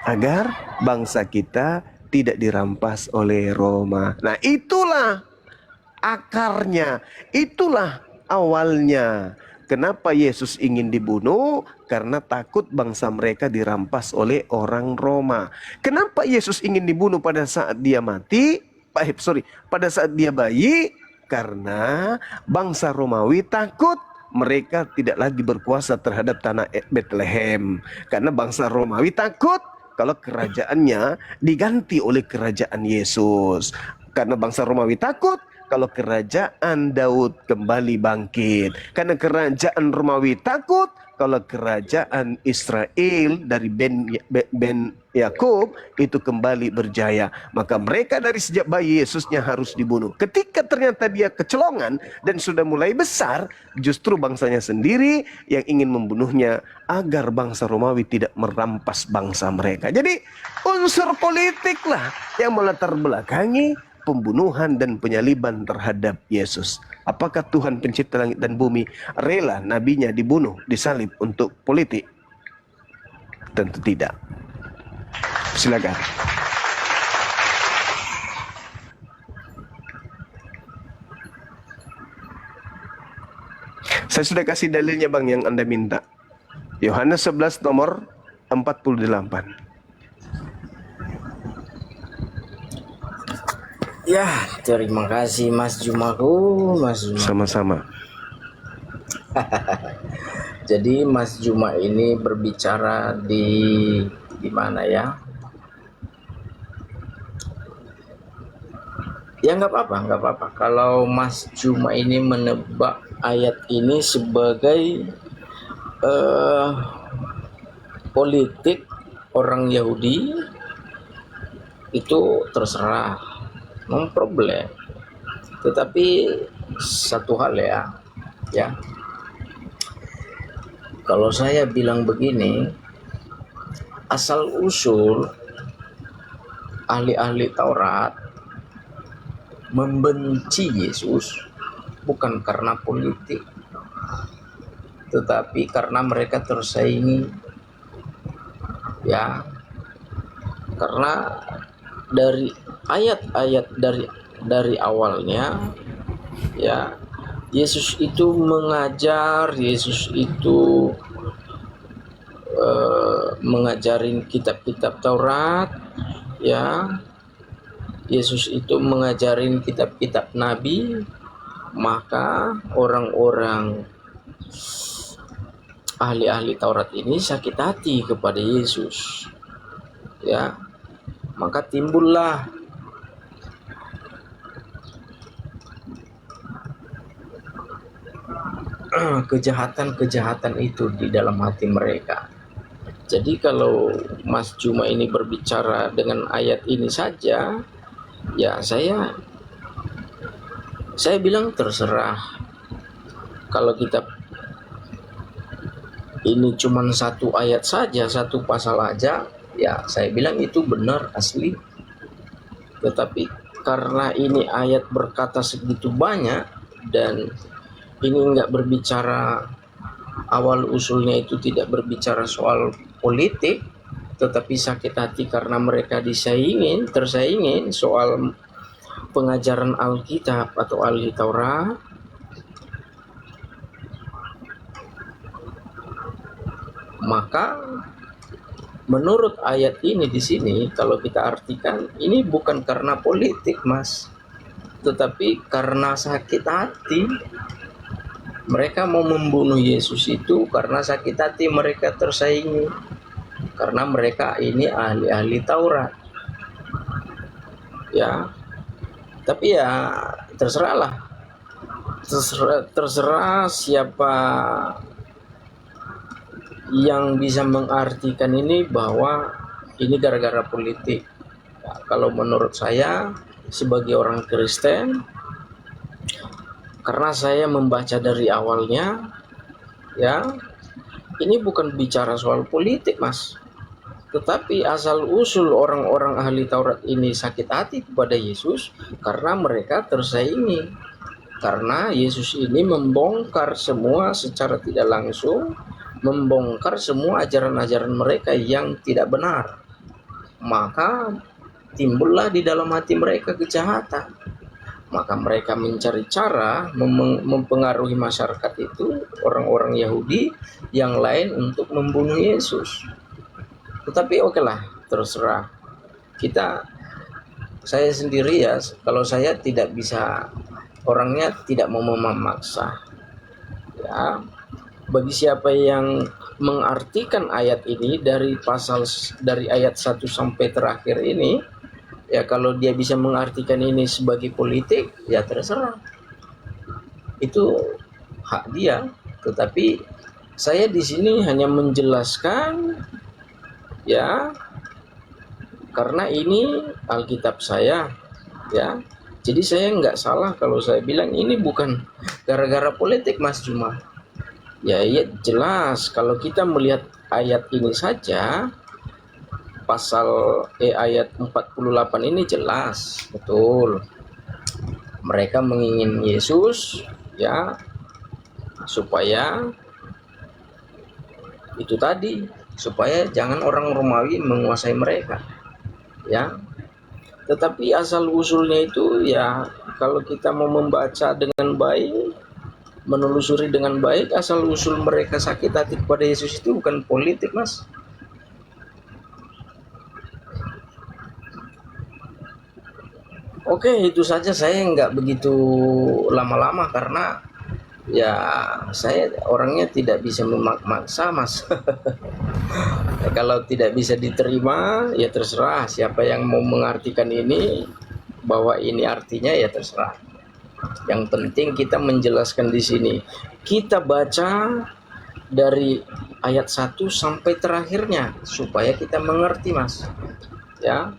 agar bangsa kita tidak dirampas oleh Roma. Nah itulah akarnya, itulah awalnya. Kenapa Yesus ingin dibunuh? Karena takut bangsa mereka dirampas oleh orang Roma. Kenapa Yesus ingin dibunuh pada saat dia mati? Pada saat dia bayi? Karena bangsa Romawi takut mereka tidak lagi berkuasa terhadap tanah Bethlehem. Karena bangsa Romawi takut kalau kerajaannya diganti oleh kerajaan Yesus. Karena bangsa Romawi takut kalau kerajaan Daud kembali bangkit. Karena kerajaan Romawi takut kalau kerajaan Israel dari Ben Yakub itu kembali berjaya. Maka mereka dari sejak bayi Yesusnya harus dibunuh. Ketika ternyata dia kecolongan dan sudah mulai besar, justru bangsanya sendiri yang ingin membunuhnya agar bangsa Romawi tidak merampas bangsa mereka. Jadi unsur politiklah yang melatar belakangi pembunuhan dan penyaliban terhadap Yesus. Apakah Tuhan pencipta langit dan bumi rela nabinya dibunuh, disalib untuk politik? Tentu tidak. Silakan. Saya sudah kasih dalilnya Bang yang Anda minta. Yohanes 11 nomor 48. Ya, terima kasih Mas Jumaku, Mas Juma. Sama-sama. Jadi Mas Juma ini berbicara di mana ya? Ya nggak apa-apa. Kalau Mas Juma ini menebak ayat ini sebagai politik orang Yahudi, itu terserah. Non problem. Tetapi satu hal ya. Kalau saya bilang begini, asal usul ahli-ahli Taurat membenci Yesus bukan karena politik, tetapi karena mereka tersaingi. Ya. Karena dari ayat-ayat dari awalnya ya, Yesus itu mengajar, Yesus itu mengajarin kitab-kitab Taurat ya, Yesus itu mengajarin kitab-kitab Nabi. Maka orang-orang ahli-ahli Taurat ini sakit hati kepada Yesus, ya, maka timbullah kejahatan-kejahatan itu di dalam hati mereka. Jadi kalau Mas Juma ini berbicara dengan ayat ini saja, ya saya bilang terserah. Kalau kita ini cuma satu ayat saja, satu pasal aja, ya saya bilang itu benar asli. Tetapi karena ini ayat berkata segitu banyak dan ini enggak berbicara, awal usulnya itu tidak berbicara soal politik, tetapi sakit hati karena mereka tersaingin soal pengajaran Alkitab atau ahli Taurat. Maka menurut ayat ini di sini, kalau kita artikan, ini bukan karena politik, Mas, tetapi karena sakit hati. Mereka mau membunuh Yesus itu karena sakit hati mereka tersaingi, karena mereka ini ahli-ahli Taurat, ya. Tapi ya terserah siapa yang bisa mengartikan ini bahwa ini gara-gara politik. Ya, kalau menurut saya sebagai orang Kristen, karena saya membaca dari awalnya, ya, ini bukan bicara soal politik, Mas. Tetapi asal usul orang-orang ahli Taurat ini sakit hati kepada Yesus karena mereka tersaingi. Karena Yesus ini membongkar semua secara tidak langsung, membongkar semua ajaran-ajaran mereka yang tidak benar. Maka timbullah di dalam hati mereka kejahatan. Maka mereka mencari cara mempengaruhi masyarakat itu, orang-orang Yahudi yang lain, untuk membunuh Yesus. Tetapi oke lah, terserah. Saya sendiri ya, kalau saya tidak bisa, orangnya tidak mau memaksa. Ya, bagi siapa yang mengartikan ayat ini dari ayat 1 sampai terakhir ini, ya kalau dia bisa mengartikan ini sebagai politik, ya terserah. Itu hak dia. Tetapi saya di sini hanya menjelaskan, ya, karena ini Alkitab saya, ya. Jadi saya nggak salah kalau saya bilang ini bukan gara-gara politik, Mas Juma. Ya, jelas kalau kita melihat ayat ini saja, ayat 48 ini jelas betul. Mereka menginginkan Yesus, ya, supaya itu tadi, supaya jangan orang Romawi menguasai mereka, ya. Tetapi asal usulnya itu, ya, kalau kita mau membaca dengan baik, menelusuri dengan baik, asal usul mereka sakit hati kepada Yesus itu bukan politik, Mas. Oke, itu saja. Saya nggak begitu lama-lama karena ya saya orangnya tidak bisa memaksa, Mas. Kalau tidak bisa diterima, ya terserah. Siapa yang mau mengartikan ini bahwa ini artinya, ya terserah. Yang penting kita menjelaskan di sini. Kita baca dari ayat 1 sampai terakhirnya supaya kita mengerti, Mas. Ya.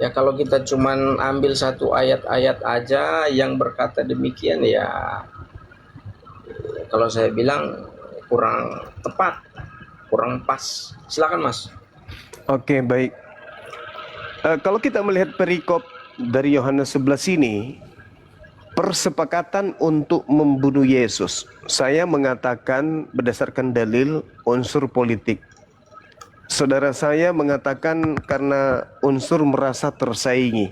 Ya kalau kita cuman ambil satu ayat-ayat aja yang berkata demikian, ya kalau saya bilang kurang tepat, kurang pas. Silakan, Mas. Oke, baik. Kalau kita melihat perikop dari Yohanes 11 ini, persepakatan untuk membunuh Yesus, saya mengatakan berdasarkan dalil unsur politik. Saudara saya mengatakan karena unsur merasa tersaingi.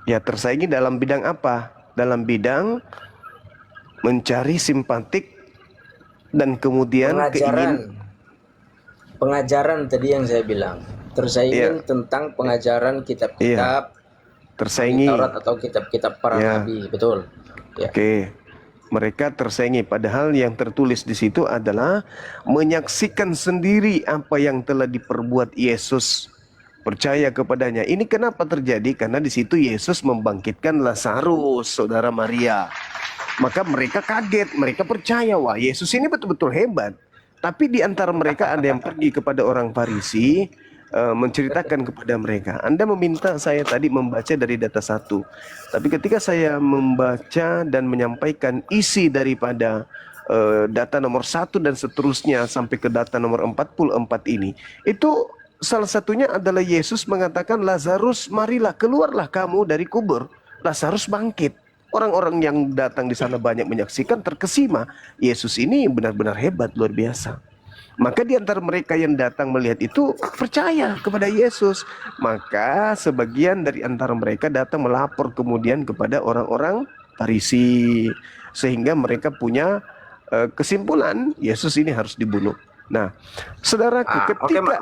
Ya, tersaingi dalam bidang apa? Dalam bidang mencari simpatik dan kemudian pengajaran tadi yang saya bilang. Tersaingi tentang pengajaran kitab-kitab tersaingi Taurat atau kitab-kitab para nabi, betul. Ya. Oke. Mereka tersaingi, padahal yang tertulis di situ adalah menyaksikan sendiri apa yang telah diperbuat Yesus, percaya kepadanya. Ini kenapa terjadi? Karena di situ Yesus membangkitkan Lazarus, saudara Maria. Maka mereka kaget, mereka percaya, wah Yesus ini betul-betul hebat. Tapi di antara mereka ada yang pergi kepada orang Farisi, menceritakan kepada mereka. Anda meminta saya tadi membaca dari data 1. Tapi ketika saya membaca dan menyampaikan isi daripada data nomor 1 dan seterusnya sampai ke data nomor 44 ini, itu salah satunya adalah Yesus mengatakan, Lazarus, marilah, keluarlah kamu dari kubur. Lazarus bangkit. Orang-orang yang datang di sana banyak menyaksikan, terkesima. Yesus ini benar-benar hebat, luar biasa. Maka di antara mereka yang datang melihat itu percaya kepada Yesus. Maka sebagian dari antara mereka datang melapor kemudian kepada orang-orang Farisi. Sehingga mereka punya kesimpulan Yesus ini harus dibunuh. Nah, saudaraku, ketika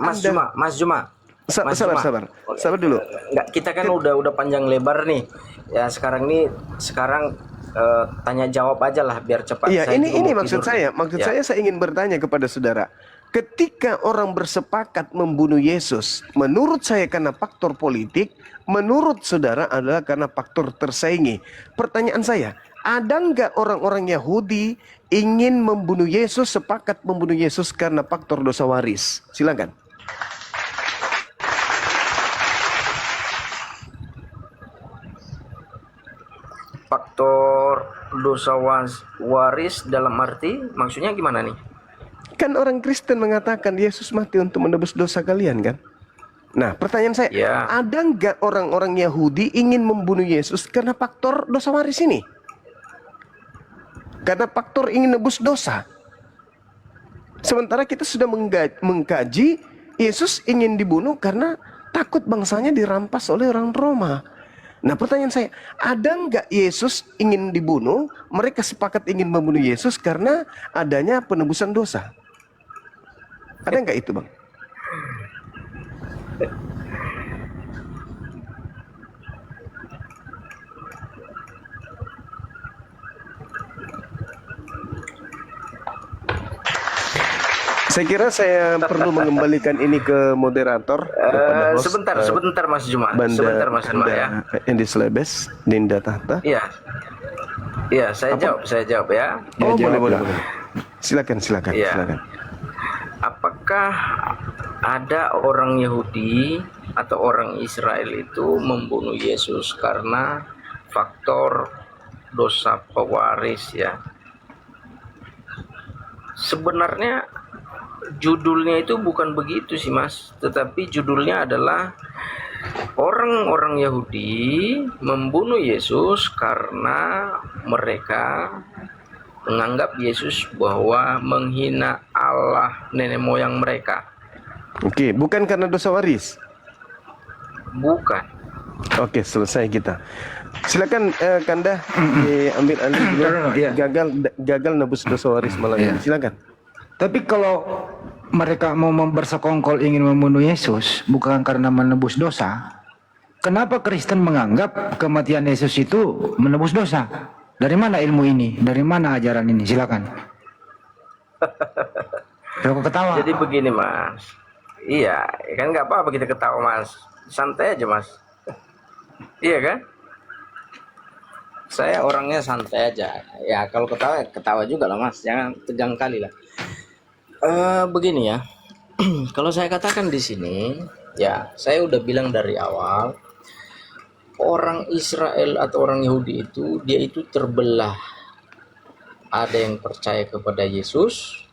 Mas Juma. Sabar dulu. Enggak, kita kan udah panjang lebar nih. Ya sekarang tanya jawab aja lah biar cepat. Iya, ini maksud saya. Saya ingin bertanya kepada saudara. Ketika orang bersepakat membunuh Yesus, menurut saya karena faktor politik, menurut saudara adalah karena faktor tersaingi. Pertanyaan saya, ada nggak orang-orang Yahudi ingin membunuh Yesus, sepakat membunuh Yesus karena faktor dosa waris? Silakan. Faktor dosa waris dalam arti maksudnya gimana nih? Kan orang Kristen mengatakan Yesus mati untuk menebus dosa kalian kan? Nah, pertanyaan saya, ada nggak orang-orang Yahudi ingin membunuh Yesus karena faktor dosa waris ini? Karena faktor ingin nebus dosa. Sementara kita sudah mengkaji Yesus ingin dibunuh karena takut bangsanya dirampas oleh orang Roma. Nah, pertanyaan saya, ada nggak Yesus ingin dibunuh? Mereka sepakat ingin membunuh Yesus karena adanya penebusan dosa. Ada nggak itu, Bang? Saya kira saya perlu mengembalikan ini ke moderator. Sebentar Mas Juma. Sebentar Mas Juma ya. Endi Slebes, Dinda Tahta. Iya, saya jawab ya. Oh, boleh. Silakan. Ya. Apakah ada orang Yahudi atau orang Israel itu membunuh Yesus karena faktor dosa pewaris ya? Sebenarnya judulnya itu bukan begitu sih Mas, tetapi judulnya adalah orang-orang Yahudi membunuh Yesus karena mereka menganggap Yesus bahwa menghina Allah nenek moyang mereka. Oke, bukan karena dosa waris? Bukan. Oke, selesai kita. Silakan Kanda diambil alih dulu. Gagal nebus dosa waris malam ini. Silakan. Tapi kalau mereka mau bersekongkol ingin membunuh Yesus bukan karena menebus dosa, kenapa Kristen menganggap kematian Yesus itu menebus dosa? Dari mana ilmu ini? Dari mana ajaran ini? Silakan. Kalau ketawa. Jadi begini Mas. Iya, kan nggak apa-apa kita ketawa Mas. Santai aja Mas. Iya kan? Saya orangnya santai aja. Ya kalau ketawa juga lah Mas. Jangan tegang kali lah. Begini ya. Kalau saya katakan di sini, ya saya udah bilang dari awal. Orang Israel atau orang Yahudi itu dia itu terbelah. Ada yang percaya kepada Yesus,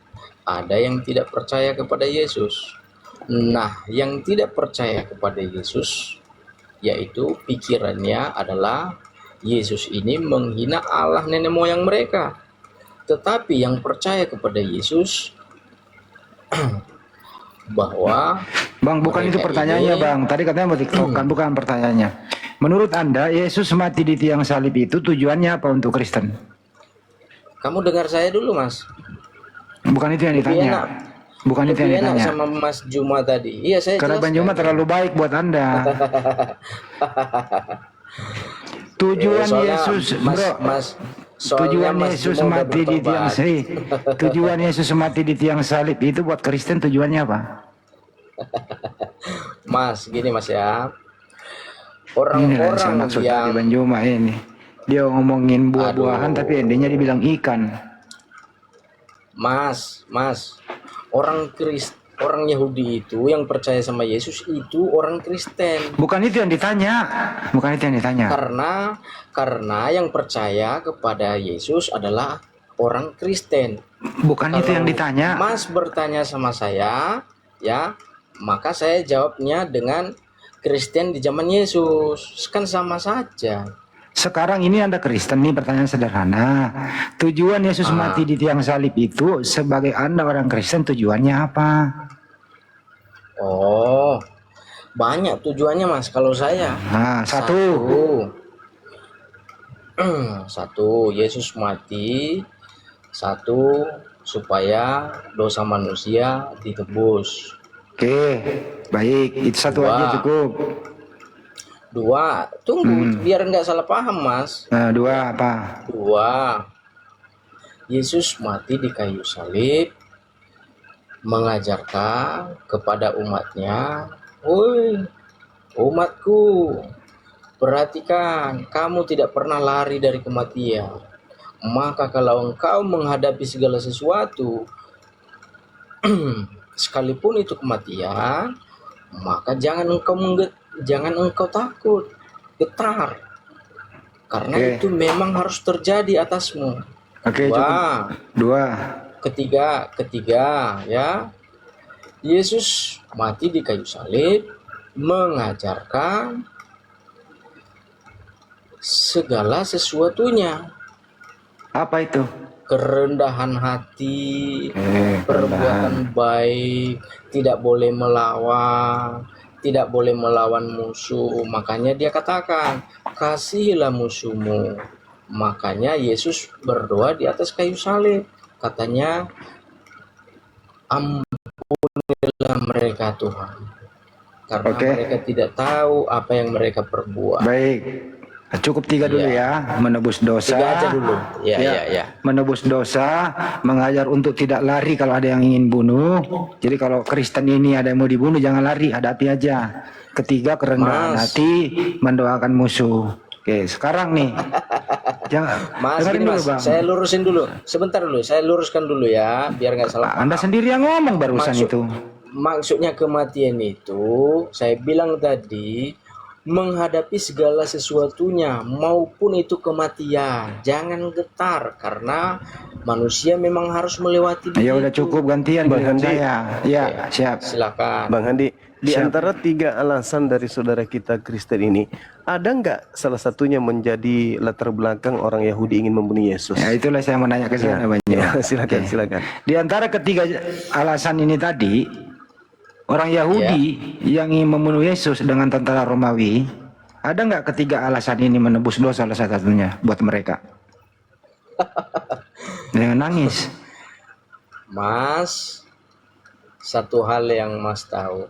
ada yang tidak percaya kepada Yesus. Nah, yang tidak percaya kepada Yesus yaitu pikirannya adalah Yesus ini menghina Allah nenek moyang mereka. Tetapi yang percaya kepada Yesus bahwa Bang, bukan itu pertanyaannya Bang. Tadi katanya mau dikelokkan, bukan pertanyaannya. Menurut Anda, Yesus mati di tiang salib itu tujuannya apa untuk Kristen? Kamu dengar saya dulu, Mas. Bukan itu yang ditanya. Bukan itu yang ditanya. Sama Mas Juma tadi. Iya, saya karena Bang Juma terlalu baik buat Anda. Tujuan Yesus, Mas, Soalnya tujuan Mas Yesus Juma udah mati di tiang bertobat. salib. Tujuan Yesus mati di tiang salib itu buat Kristen tujuannya apa? Mas, gini Mas ya. Inilah yang saya Orang-orang maksud tadi yang Bang Juma ini. Dia ngomongin buah-buahan aduh, tapi endingnya dibilang ikan. Mas, orang Yahudi itu yang percaya sama Yesus itu orang Kristen. Bukan itu yang ditanya. Bukan itu yang ditanya. Karena yang percaya kepada Yesus adalah orang Kristen. Bukan itu yang Kalau ditanya. Mas bertanya sama saya, ya, maka saya jawabnya dengan Kristen di zaman Yesus. Kan sama saja. Sekarang ini Anda Kristen nih, pertanyaan sederhana. Tujuan Yesus mati di tiang salib itu sebagai Anda orang Kristen tujuannya apa? Oh, banyak tujuannya Mas. Kalau saya Nah, satu. Satu, Yesus mati. Satu, supaya dosa manusia ditebus. Oke, baik. Itu satu Dua. aja cukup. Dua, tunggu biar nggak salah paham Mas. Nah, dua apa? Dua, Yesus mati di kayu salib mengajarkan kepada umatnya, "Woi, umatku, perhatikan, kamu tidak pernah lari dari kematian. Maka kalau engkau menghadapi segala sesuatu, sekalipun itu kematian, maka jangan engkau takut, getar, karena Oke. itu memang harus terjadi atasmu." Oke, Dua. cukup. Dua. Ketiga, ya, Yesus mati di kayu salib mengajarkan segala sesuatunya, Apa itu? kerendahan hati, Kerendahan. perbuatan baik, tidak boleh melawan musuh. Makanya dia katakan, kasihilah musuhmu. Makanya Yesus berdoa di atas kayu salib, katanya, ampunilah mereka Tuhan, karena Oke. mereka tidak tahu apa yang mereka perbuat. Baik. Cukup tiga dulu ya. Menebus dosa. Tiga aja dulu. Ya. Menebus dosa, mengajar untuk tidak lari kalau ada yang ingin bunuh. Jadi kalau Kristen ini ada yang mau dibunuh, jangan lari, hadapi aja. Ketiga, kerendahan Mas. hati, mendoakan musuh. Oke, sekarang nih. Jangan. Mas, dengerin gini dulu, Mas, Bang. saya lurusin dulu. Sebentar dulu, saya luruskan dulu ya, biar nggak salah Anda paham. sendiri yang ngomong barusan itu. Maksudnya kematian itu, saya bilang tadi, menghadapi segala sesuatunya, maupun itu kematian. Jangan getar, karena manusia memang harus melewati Ya udah begitu. cukup, gantian Bang giliran Handi. saya. Ya, siap. Silakan. Bang Handi, di Siap. antara 3 alasan dari saudara kita Kristen ini, ada nggak salah satunya menjadi latar belakang orang Yahudi ingin membunuh Yesus? Ya itulah saya mau nanya ke sana, Bang. Ya, silakan, Oke. silakan. Di antara ketiga alasan ini tadi, orang Yahudi yang ingin membunuh Yesus dengan tentara Romawi, ada nggak ketiga alasan ini menebus dosa salah satunya buat mereka? Jangan nangis. Mas, satu hal yang Mas tahu,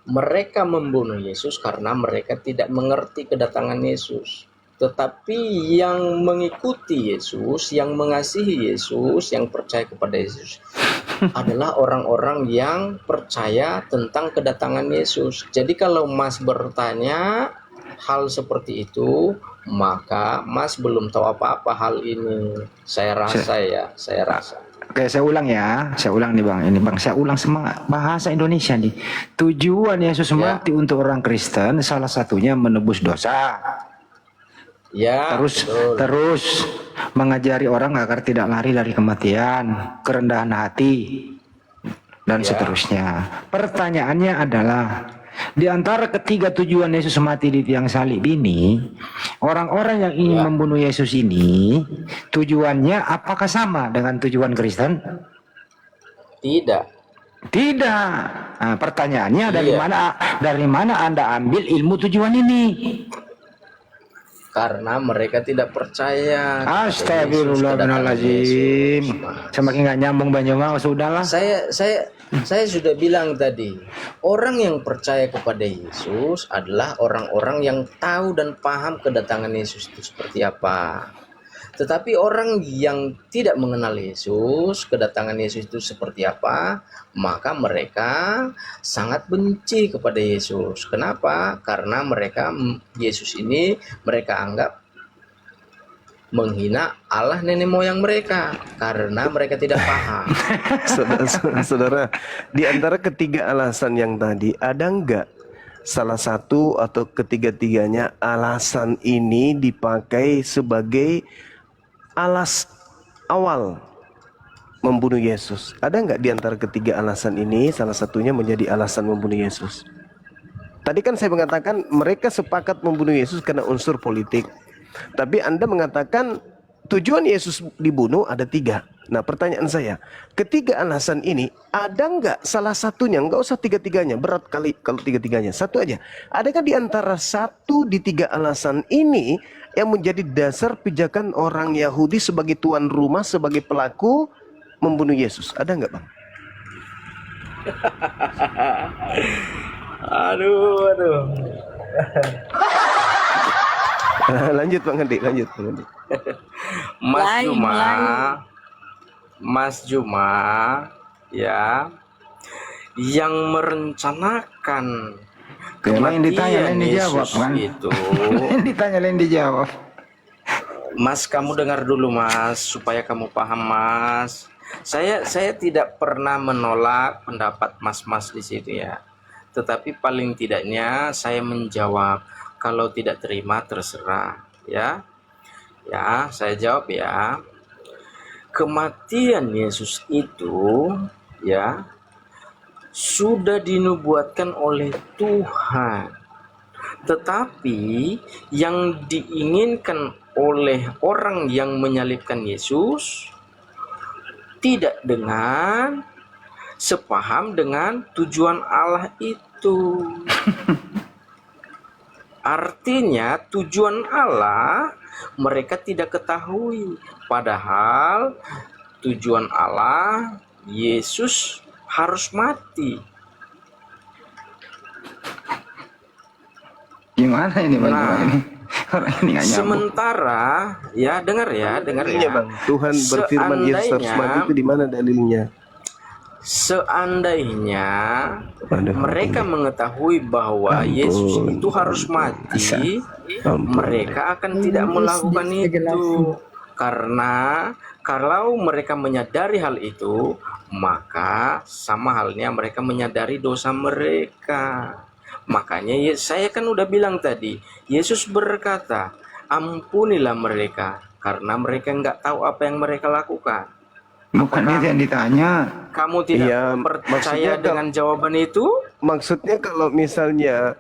mereka membunuh Yesus karena mereka tidak mengerti kedatangan Yesus. Tetapi yang mengikuti Yesus, yang mengasihi Yesus, yang percaya kepada Yesus adalah orang-orang yang percaya tentang kedatangan Yesus. Jadi kalau Mas bertanya hal seperti itu, maka Mas belum tahu apa-apa hal ini. Saya rasa. Oke, saya ulang ya. Saya ulang nih Bang. Ini Bang, saya ulang semangat bahasa Indonesia nih. Tujuan Yesus mati untuk orang Kristen salah satunya menebus dosa. Ya, betul. Terus mengajari orang agar tidak lari dari kematian, kerendahan hati, dan seterusnya. Pertanyaannya adalah, di antara ketiga tujuan Yesus mati di tiang salib ini, orang-orang yang ingin membunuh Yesus ini, tujuannya apakah sama dengan tujuan Kristen? Tidak. Tidak. Nah, pertanyaannya dari mana Anda ambil ilmu tujuan ini? Karena mereka tidak percaya. Astagfirullahaladzim. Semakin nggak nyambung Banyuma, sudahlah. Saya sudah bilang tadi, orang yang percaya kepada Yesus adalah orang-orang yang tahu dan paham kedatangan Yesus itu seperti apa. Tetapi orang yang tidak mengenal Yesus, kedatangan Yesus itu seperti apa, maka mereka sangat benci kepada Yesus. Kenapa? Karena mereka Yesus ini mereka anggap menghina Allah nenek moyang mereka karena mereka tidak paham. Saudara, di antara ketiga alasan yang tadi, ada enggak salah satu atau ketiga-tiganya alasan ini dipakai sebagai alas awal membunuh Yesus? Ada enggak di antara ketiga alasan ini salah satunya menjadi alasan membunuh Yesus? Tadi kan saya mengatakan mereka sepakat membunuh Yesus karena unsur politik. Tapi Anda mengatakan tujuan Yesus dibunuh ada 3. Nah, pertanyaan saya, ketiga alasan ini ada nggak salah satunya? Nggak usah tiga-tiganya, berat kali kalau tiga-tiganya. Satu aja. Adakah di antara 1 di 3 alasan ini yang menjadi dasar pijakan orang Yahudi sebagai tuan rumah, sebagai pelaku membunuh Yesus? Ada nggak, Bang? Aduh. Lanjut Bang Andi, lanjut Bang Andi. Mas Juma, ya, yang merencanakan Lain ditanya, lain dijawab Yesus kan? itu. Lain ditanya, lain dijawab. Mas, kamu dengar dulu Mas, supaya kamu paham Mas. Saya tidak pernah menolak pendapat Mas di situ ya. Tetapi paling tidaknya saya menjawab. Kalau tidak terima terserah ya. Ya, saya jawab ya. Kematian Yesus itu ya sudah dinubuatkan oleh Tuhan. Tetapi yang diinginkan oleh orang yang menyalibkan Yesus tidak dengan sepaham dengan tujuan Allah itu. Artinya tujuan Allah mereka tidak ketahui. Padahal tujuan Allah Yesus harus mati. Gimana ini Bang? Nah, ini? Orang ini nggak nyambung. sementara ya dengar ya. Bang, Tuhan berfirman Yesus harus mati itu di mana dalilnya? Seandainya Aduh, mereka mengetahui bahwa Yesus itu harus mati, mereka akan tidak melakukan itu. Karena kalau mereka menyadari hal itu, maka sama halnya mereka menyadari dosa mereka. Makanya saya kan udah bilang tadi, Yesus berkata, ampunilah mereka karena mereka nggak tahu apa yang mereka lakukan. Bukan itu yang ditanya. Kamu tidak Iya, percaya maksudnya dengan jawaban itu? Maksudnya kalau misalnya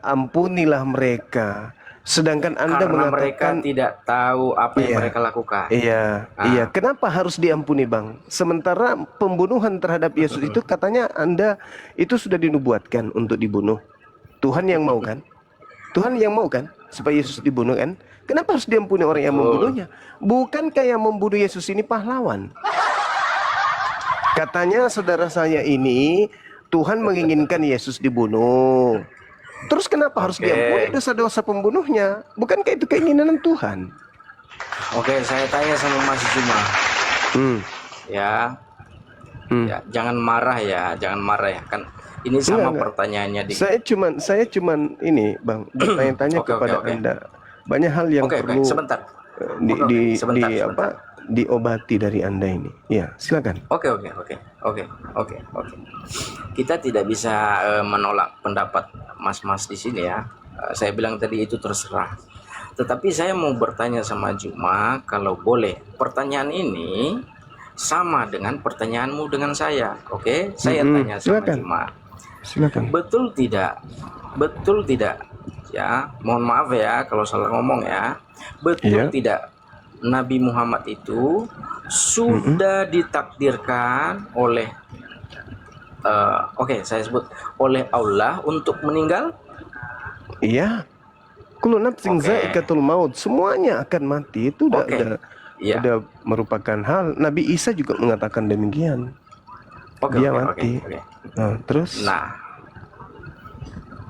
ampunilah mereka, sedangkan Anda Karena mereka mengatakan tidak tahu apa yang Iya. mereka lakukan. iya, iya. Kenapa harus diampuni, Bang? Sementara pembunuhan terhadap Yesus itu katanya Anda itu sudah dinubuatkan untuk dibunuh. Tuhan yang mau kan? Tuhan yang mau kan supaya Yesus dibunuh kan? Kenapa harus diampuni orang yang membunuhnya? Bukankah yang membunuh Yesus ini pahlawan? Katanya saudara saya ini Tuhan menginginkan Yesus dibunuh. Terus kenapa harus diampuni dosa-dosa pembunuhnya? Bukankah itu keinginan Tuhan? Oke, saya tanya sama Mas Juma. Ya, ya, jangan marah ya, Kan ini sama Enggak. pertanyaannya di. Saya cuman ini, Bang, bertanya-tanya Oke, kepada oke. Anda. Banyak hal yang perlu Sebentar. sebentar. Diobati dari Anda ini. Ya, silakan. Oke. Kita tidak bisa menolak pendapat Mas di sini ya. Saya bilang tadi itu terserah. Tetapi saya mau bertanya sama Juma, kalau boleh. Pertanyaan ini sama dengan pertanyaanmu dengan saya. Oke? Saya tanya sama Silakan. Juma. Silakan. Betul tidak? Ya, mohon maaf ya kalau salah ngomong ya. Betul Iya. tidak Nabi Muhammad itu sudah ditakdirkan oleh saya sebut oleh Allah untuk meninggal? Iya. Kullu nafsin za'iqatul maut. Semuanya akan mati. Itu udah Iya. udah merupakan hal. Nabi Isa juga mengatakan demikian. Dia mati. Nah, terus? Nah,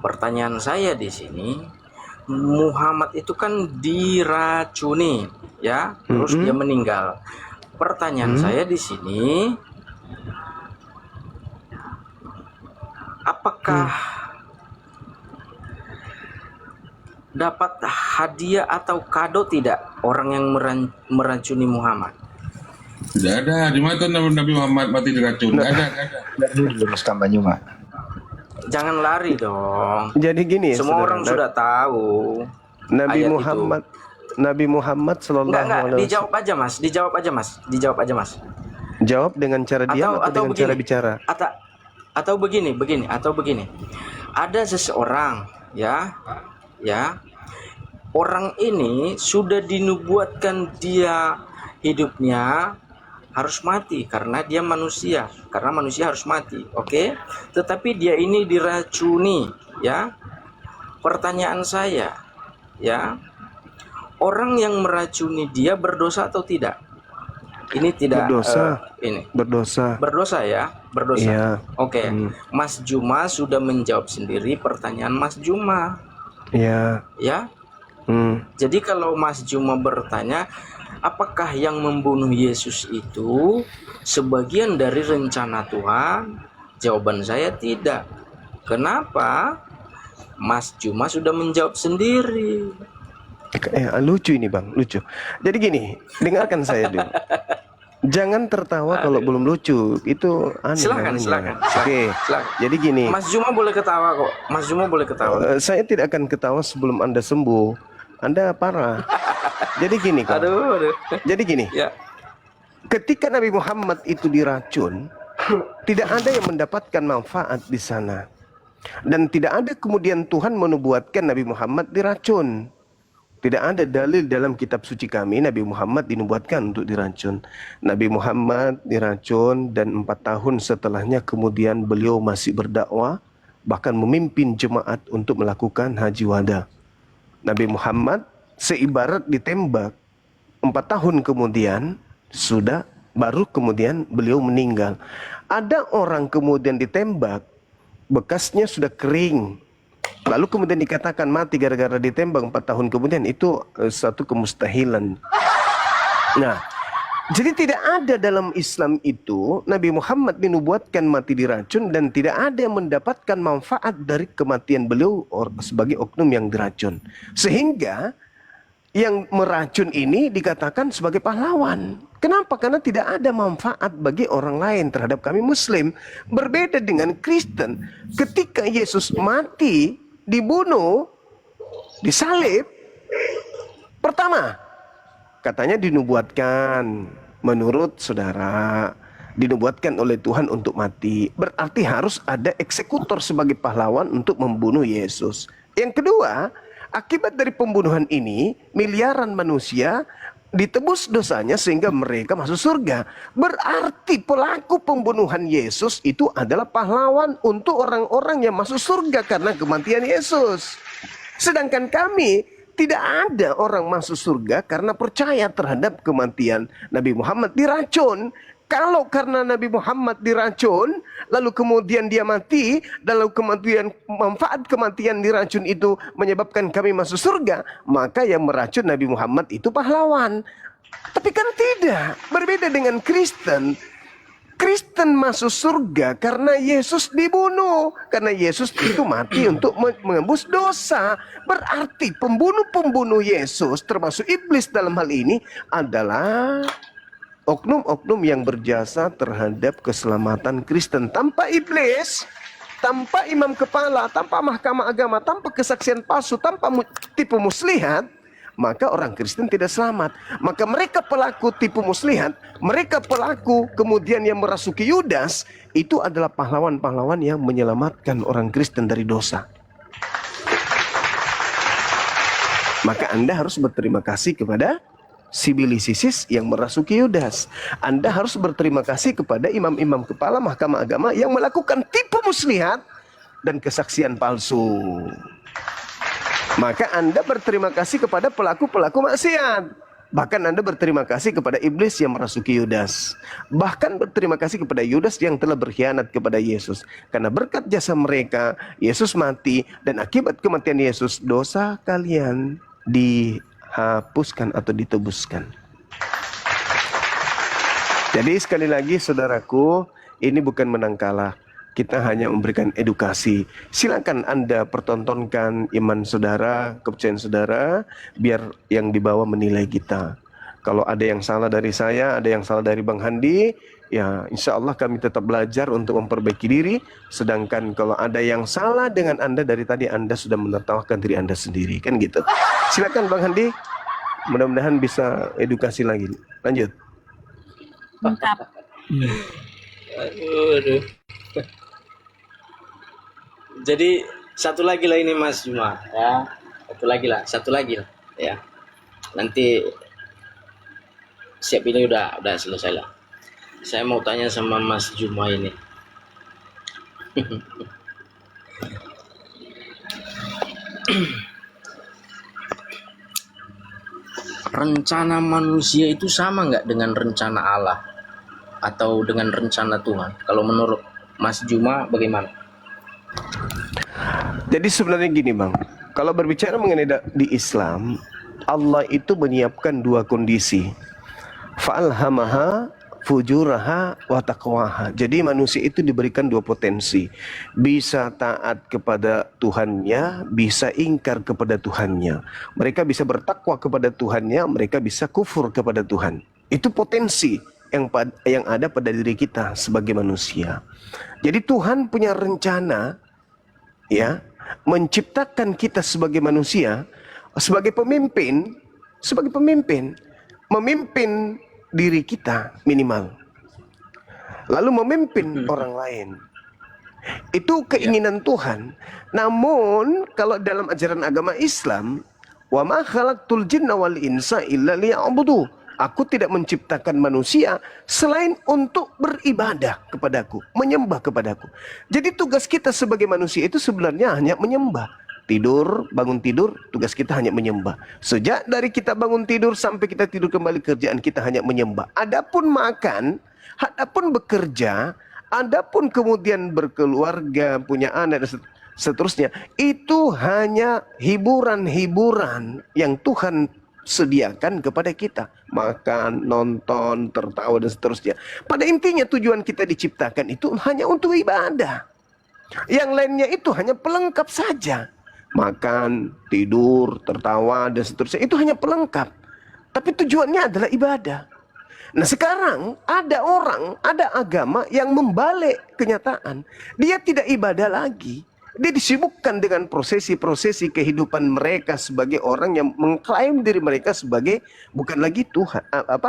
pertanyaan saya di sini, Muhammad itu kan diracuni, ya, terus dia meninggal. Pertanyaan saya di sini, apakah dapat hadiah atau kado tidak orang yang meracuni Muhammad? Tidak ada. Di mana tuh Nabi Muhammad mati diracun? Tidak ada. Luruskan Banyuma. Jangan lari dong. Jadi gini ya, Semua saudara. orang sudah tahu. Nabi ayat Muhammad, Nabi Muhammad Sallallahu Enggak, Alaihi Wasallam. dijawab aja mas, dijawab aja mas. Jawab dengan cara diam atau dengan cara bicara? Atau begini. Ada seseorang, ya, orang ini sudah dinubuatkan dia hidupnya harus mati karena dia manusia, karena manusia harus mati, oke? Tetapi dia ini diracuni, ya. Pertanyaan saya, ya, orang yang meracuni dia berdosa atau tidak? Ini tidak Berdosa. berdosa ya, berdosa. Iya. Oke. Mas Juma sudah menjawab sendiri pertanyaan Mas Juma, Iya. ya. Jadi kalau Mas Juma bertanya, apakah yang membunuh Yesus itu sebagian dari rencana Tuhan? Jawaban saya tidak. Kenapa? Mas Juma sudah menjawab sendiri. Lucu ini bang, lucu. Jadi gini, dengarkan saya dulu. Jangan tertawa kalau belum lucu. Itu aneh. Silakan. Oke. Jadi gini. Mas Juma boleh ketawa kok. Mas Juma boleh ketawa. Saya tidak akan ketawa sebelum Anda sembuh. Anda parah. Jadi gini kok. Aduh. Jadi gini. Ya. Ketika Nabi Muhammad itu diracun, tidak ada yang mendapatkan manfaat di sana. Dan tidak ada kemudian Tuhan menubuatkan Nabi Muhammad diracun. Tidak ada dalil dalam kitab suci kami Nabi Muhammad dinubuatkan untuk diracun. Nabi Muhammad diracun dan 4 tahun setelahnya kemudian beliau masih berdakwah, bahkan memimpin jemaat untuk melakukan haji wada. Nabi Muhammad seibarat ditembak 4 tahun kemudian sudah baru kemudian beliau meninggal. Ada orang kemudian ditembak, bekasnya sudah kering, lalu kemudian dikatakan mati gara-gara ditembak 4 tahun kemudian, itu satu kemustahilan. Nah, jadi tidak ada dalam Islam itu Nabi Muhammad dinubuatkan mati diracun dan tidak ada yang mendapatkan manfaat dari kematian beliau sebagai oknum yang diracun. Sehingga yang meracun ini dikatakan sebagai pahlawan. Kenapa? Karena tidak ada manfaat bagi orang lain terhadap kami Muslim. Berbeda dengan Kristen. Ketika Yesus mati, dibunuh, disalib, pertama, katanya dinubuatkan menurut saudara, dinubuatkan oleh Tuhan untuk mati. Berarti harus ada eksekutor sebagai pahlawan untuk membunuh Yesus. Yang kedua, akibat dari pembunuhan ini, miliaran manusia ditebus dosanya sehingga mereka masuk surga. Berarti pelaku pembunuhan Yesus itu adalah pahlawan untuk orang-orang yang masuk surga karena kematian Yesus. Sedangkan kami tidak ada orang masuk surga karena percaya terhadap kematian Nabi Muhammad diracun. Kalau karena Nabi Muhammad diracun, lalu kemudian dia mati, lalu kemudian manfaat kematian diracun itu menyebabkan kami masuk surga, maka yang meracun Nabi Muhammad itu pahlawan. Tapi kan tidak, berbeda dengan Kristen. Kristen masuk surga karena Yesus dibunuh. Karena Yesus itu mati untuk menembus dosa. Berarti pembunuh-pembunuh Yesus, termasuk iblis dalam hal ini, adalah oknum-oknum yang berjasa terhadap keselamatan Kristen. Tanpa iblis, tanpa imam kepala, tanpa mahkamah agama, tanpa kesaksian palsu, tanpa tipu muslihat, maka orang Kristen tidak selamat. Maka mereka pelaku tipu muslihat, mereka pelaku kemudian yang merasuki Yudas, itu adalah pahlawan-pahlawan yang menyelamatkan orang Kristen dari dosa. Maka Anda harus berterima kasih kepada Sibilisisis yang merasuki Yudas. Anda harus berterima kasih kepada imam-imam kepala mahkamah agama yang melakukan tipu muslihat dan kesaksian palsu. Maka Anda berterima kasih kepada pelaku-pelaku maksiat. Bahkan Anda berterima kasih kepada iblis yang merasuki Yudas. Bahkan berterima kasih kepada Yudas yang telah berkhianat kepada Yesus. Karena berkat jasa mereka, Yesus mati. Dan akibat kematian Yesus, dosa kalian dihapuskan atau ditebuskan. Jadi sekali lagi saudaraku, ini bukan menang kalah. Kita hanya memberikan edukasi. Silakan Anda pertontonkan iman saudara, kepercayaan saudara, biar yang di bawah menilai kita. Kalau ada yang salah dari saya, ada yang salah dari Bang Handi, ya insya Allah kami tetap belajar untuk memperbaiki diri. Sedangkan kalau ada yang salah dengan Anda, dari tadi Anda sudah menertawakan diri Anda sendiri. Kan gitu. Silakan Bang Handi, mudah-mudahan bisa edukasi lagi. Lanjut. Mantap. Aduh. Jadi satu lagi lah ini Mas Juma ya, satu lagi lah ya. Nanti siap ini udah selesai lah. Saya mau tanya sama Mas Juma ini. Rencana manusia itu sama nggak dengan rencana Allah atau dengan rencana Tuhan? Kalau menurut Mas Juma bagaimana? Jadi sebenarnya gini Bang, kalau berbicara mengenai di Islam, Allah itu menyiapkan dua kondisi. Fa'alhamaha fujuraha wa taqwaha. Jadi manusia itu diberikan dua potensi. Bisa taat kepada Tuhannya, bisa ingkar kepada Tuhannya. Mereka bisa bertakwa kepada Tuhannya, mereka bisa kufur kepada Tuhan. Itu potensi yang ada pada diri kita sebagai manusia. Jadi Tuhan punya rencana ya, menciptakan kita sebagai manusia, sebagai pemimpin, memimpin diri kita minimal. Lalu memimpin orang lain. Itu keinginan Tuhan. Namun kalau dalam ajaran agama Islam, wa ma khalaqtul jinna wal insa illa liya'budu. Aku tidak menciptakan manusia selain untuk beribadah kepadaku, menyembah kepadaku. Jadi tugas kita sebagai manusia itu sebenarnya hanya menyembah. Tidur, bangun tidur, tugas kita hanya menyembah. Sejak dari kita bangun tidur sampai kita tidur kembali, kerjaan kita hanya menyembah. Adapun makan, adapun bekerja, adapun kemudian berkeluarga, punya anak dan seterusnya, itu hanya hiburan-hiburan yang Tuhan sediakan kepada kita. Makan, nonton, tertawa dan seterusnya. Pada intinya tujuan kita diciptakan itu hanya untuk ibadah. Yang lainnya itu hanya pelengkap saja. Makan, tidur, tertawa dan seterusnya itu hanya pelengkap. Tapi tujuannya adalah ibadah. Nah sekarang ada orang, ada agama yang membalik kenyataan. Dia tidak ibadah lagi. Dia disibukkan dengan prosesi-prosesi kehidupan mereka sebagai orang yang mengklaim diri mereka sebagai bukan lagi Tuhan,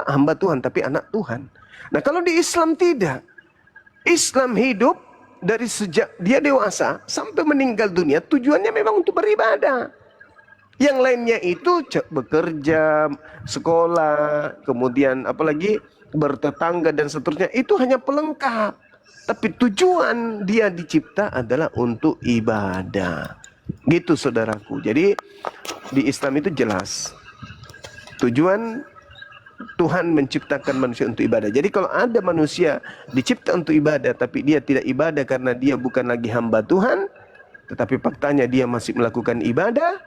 hamba Tuhan, tapi anak Tuhan. Nah kalau di Islam tidak. Islam hidup dari sejak dia dewasa sampai meninggal dunia tujuannya memang untuk beribadah. Yang lainnya itu bekerja, sekolah, kemudian apalagi bertetangga dan seterusnya itu hanya pelengkap. Tapi tujuan dia dicipta adalah untuk ibadah. Gitu saudaraku. Jadi di Islam itu jelas. Tujuan Tuhan menciptakan manusia untuk ibadah. Jadi kalau ada manusia dicipta untuk ibadah tapi dia tidak ibadah karena dia bukan lagi hamba Tuhan, tetapi faktanya dia masih melakukan ibadah,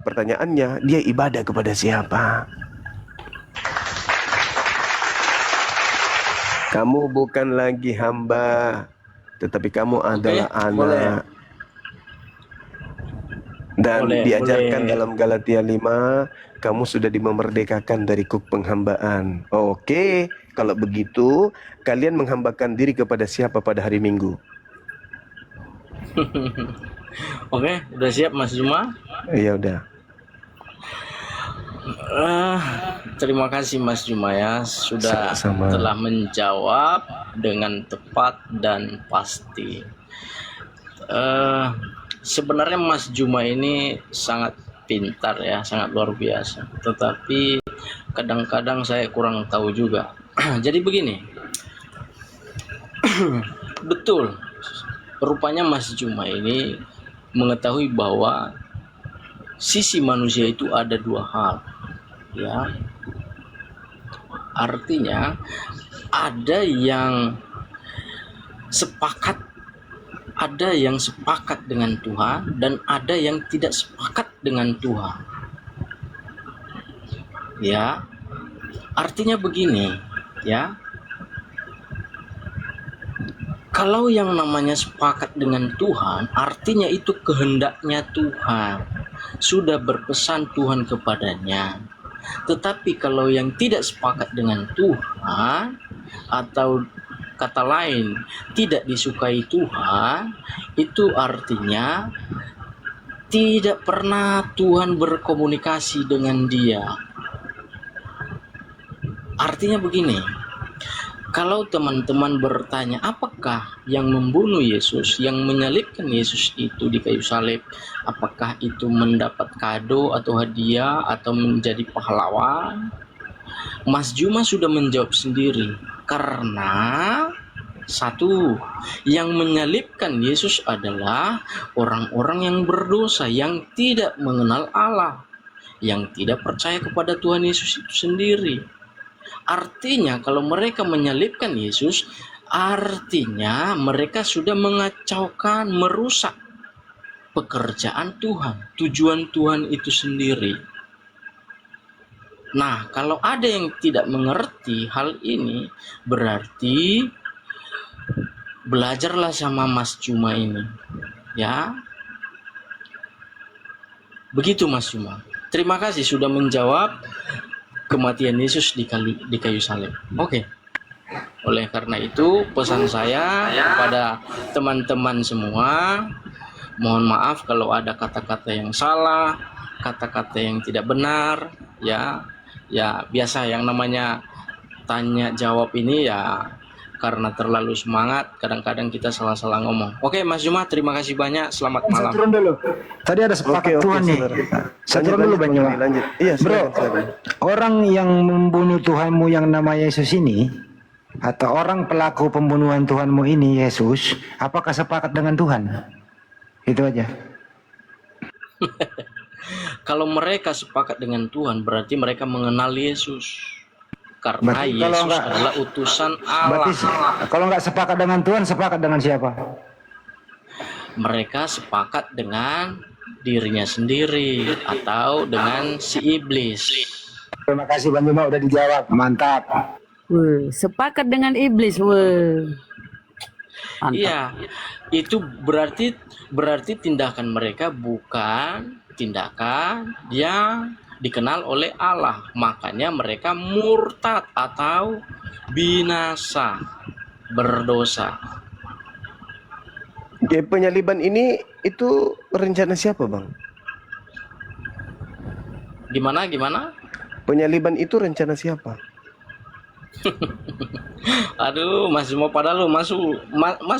pertanyaannya dia ibadah kepada siapa? Kamu bukan lagi hamba, tetapi kamu adalah anak. Boleh. Dan Boleh, diajarkan boleh. dalam Galatia 5, kamu sudah dimemerdekakan dari kuk penghambaan. Oke, kalau begitu, kalian menghambakan diri kepada siapa pada hari Minggu? Oke, udah siap Mas Juma? Ya udah. Terima kasih Mas Juma ya sudah Sama-sama. telah menjawab dengan tepat dan pasti. Sebenarnya Mas Juma ini sangat pintar ya, sangat luar biasa. Tetapi kadang-kadang saya kurang tahu juga. Jadi begini, betul, rupanya Mas Juma ini mengetahui bahwa sisi manusia itu ada dua hal, ya. Artinya ada yang sepakat, ada yang sepakat dengan Tuhan dan ada yang tidak sepakat dengan Tuhan. Ya, artinya begini, ya. Kalau yang namanya sepakat dengan Tuhan, artinya itu kehendaknya Tuhan. Sudah berpesan Tuhan kepadanya. Tetapi kalau yang tidak sepakat dengan Tuhan, atau kata lain, tidak disukai Tuhan, itu artinya tidak pernah Tuhan berkomunikasi dengan dia. Artinya begini, kalau teman-teman bertanya apakah yang membunuh Yesus, yang menyalibkan Yesus itu di kayu salib, apakah itu mendapat kado atau hadiah atau menjadi pahlawan? Mas Juma sudah menjawab sendiri, karena satu, yang menyalibkan Yesus adalah orang-orang yang berdosa, yang tidak mengenal Allah, yang tidak percaya kepada Tuhan Yesus itu sendiri. Artinya kalau mereka menyalibkan Yesus, artinya mereka sudah mengacaukan, merusak pekerjaan Tuhan, tujuan Tuhan itu sendiri. Nah, kalau ada yang tidak mengerti hal ini, berarti belajarlah sama Mas Juma ini, ya. Begitu Mas Juma. Terima kasih sudah menjawab kematian Yesus di kayu salib. Oke. Oleh karena itu, pesan saya kepada teman-teman semua, mohon maaf kalau ada kata-kata yang salah, kata-kata yang tidak benar, ya. Ya, biasa yang namanya tanya jawab ini ya karena terlalu semangat, kadang-kadang kita salah-salah ngomong. Oke, Mas Juma, terima kasih banyak. Selamat malam. Saya turun dulu. Tadi ada sepakat Tuhan nih. Saya turun dulu, Bang Juma. Iya, Bro, silakan. orang yang membunuh Tuhanmu yang nama Yesus ini, atau orang pelaku pembunuhan Tuhanmu ini, Yesus, apakah sepakat dengan Tuhan? Itu aja. Kalau mereka sepakat dengan Tuhan, berarti mereka mengenal Yesus. Karena Berarti kalau Yesus adalah utusan Allah. Berarti kalau nggak sepakat dengan Tuhan, sepakat dengan siapa? Mereka sepakat dengan dirinya sendiri atau dengan si iblis. Terima kasih Bang Juma udah dijawab. Mantap. Sepakat dengan iblis. Mantap. Iya, itu berarti tindakan mereka bukan tindakan yang dikenal oleh Allah. Makanya mereka murtad atau binasa, berdosa. Oke, penyaliban ini itu rencana siapa, Bang? Gimana? Penyaliban itu rencana siapa? Aduh, Mas mau pada lu, Mas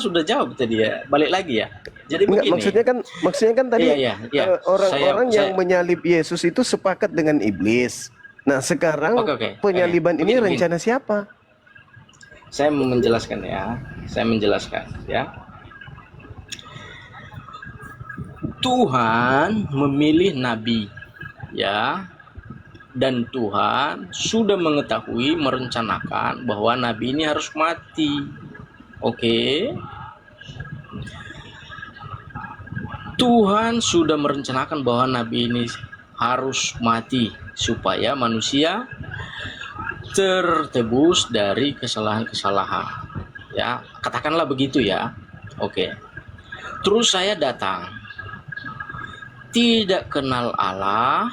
sudah jawab tadi ya. Balik lagi ya. Jadi Enggak, begini. maksudnya kan tadi Iya. orang-orang yang menyalib Yesus itu sepakat dengan iblis. Nah, sekarang Oke. penyaliban ini Begini. rencana siapa? Saya mau menjelaskan ya. Tuhan memilih nabi, ya. Dan Tuhan sudah mengetahui, merencanakan bahwa nabi ini harus mati. Oke. Tuhan sudah merencanakan bahwa nabi ini harus mati supaya manusia tertebus dari kesalahan-kesalahan. Ya, katakanlah begitu ya. Oke. Terus saya datang, tidak kenal Allah,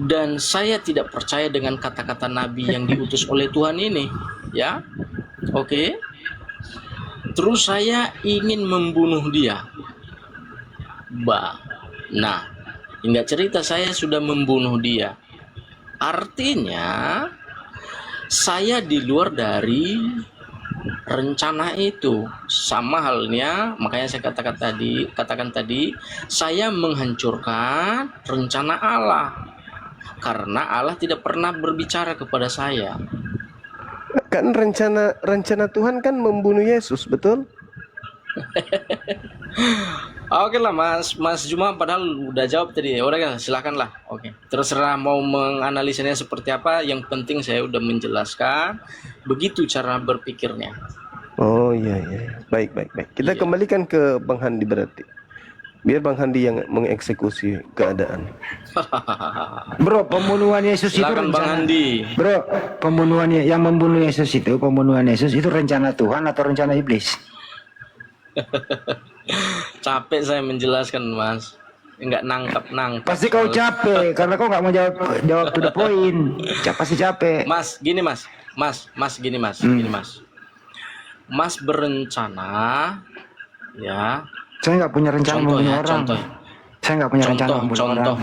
dan saya tidak percaya dengan kata-kata nabi yang diutus oleh Tuhan ini, ya. Oke. Terus saya ingin membunuh dia. Nah, hingga cerita saya sudah membunuh dia. Artinya saya di luar dari rencana itu. Sama halnya, makanya saya katakan tadi, saya menghancurkan rencana Allah. Karena Allah tidak pernah berbicara kepada saya. Kan rencana Tuhan kan membunuh Yesus, betul? Oke lah Mas Juma, padahal udah jawab tadi. Udah kan, silakan lah. Oke, terserah mau menganalisanya seperti apa. Yang penting saya udah menjelaskan. Begitu cara berpikirnya. Oh iya. Baik. Kita kembalikan ke Bang Handi berarti. Biar Bang Handi yang mengeksekusi keadaan. Bro, pembunuhan Yesus Silakan itu Bang rencana. Handi. Bro, yang membunuh Yesus itu, pembunuhan Yesus itu rencana Tuhan atau rencana iblis? Capek saya menjelaskan Mas. Nggak nangkap. Pasti kau capek karena kau nggak mau jawab to the point. Pasti capek. Mas, gini Mas. Gini Mas. Mas berencana, ya. Saya nggak punya rencana membunuh orang. Contoh. Saya nggak punya rencana membunuh orang.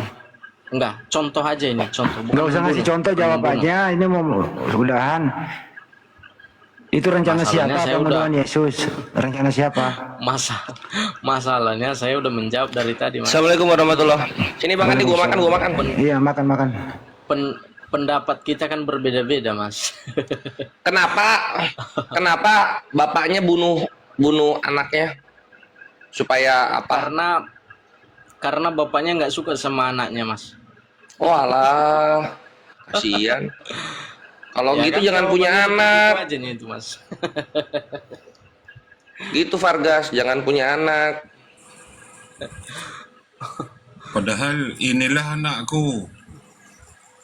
Enggak, contoh aja ini, contoh. Nggak usah ngasih contoh, jawab aja. Ini mau udahan. Itu rencana Masalahnya siapa saya pembunuhan Yesus? Rencana siapa? Masalahnya saya udah menjawab dari tadi Mas. Assalamualaikum warahmatullahi. Sini Bang Andi, gua makan. Iya, makan. Pendapat kita kan berbeda-beda Mas. Kenapa bapaknya bunuh anaknya? Supaya apa? Karena bapaknya nggak suka sama anaknya Mas. Walah, kasihan. Kalau Ya gitu kan, jangan punya jawabannya anak. begitu aja nih itu Mas. Gitu Vargas, jangan punya anak. Padahal inilah anakku.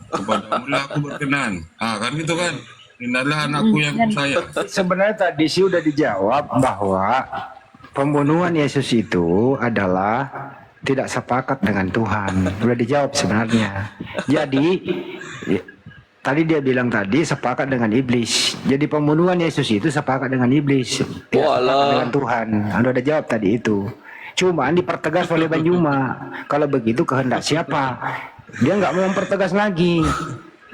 Kepadamu lah aku berkenan. Kan gitu kan. Inilah anakku yang kusayang. Sebenarnya tadi sih udah dijawab bahwa pembunuhan Yesus itu adalah tidak sepakat dengan Tuhan. Udah dijawab sebenarnya. Jadi tadi dia bilang tadi sepakat dengan iblis. Jadi pembunuhan Yesus itu sepakat dengan iblis. Tidak sepakat dengan Tuhan. Udah ada jawab tadi itu. Cuma dipertegas oleh Bang Juma. Kalau begitu kehendak siapa? Dia nggak mau mempertegas lagi.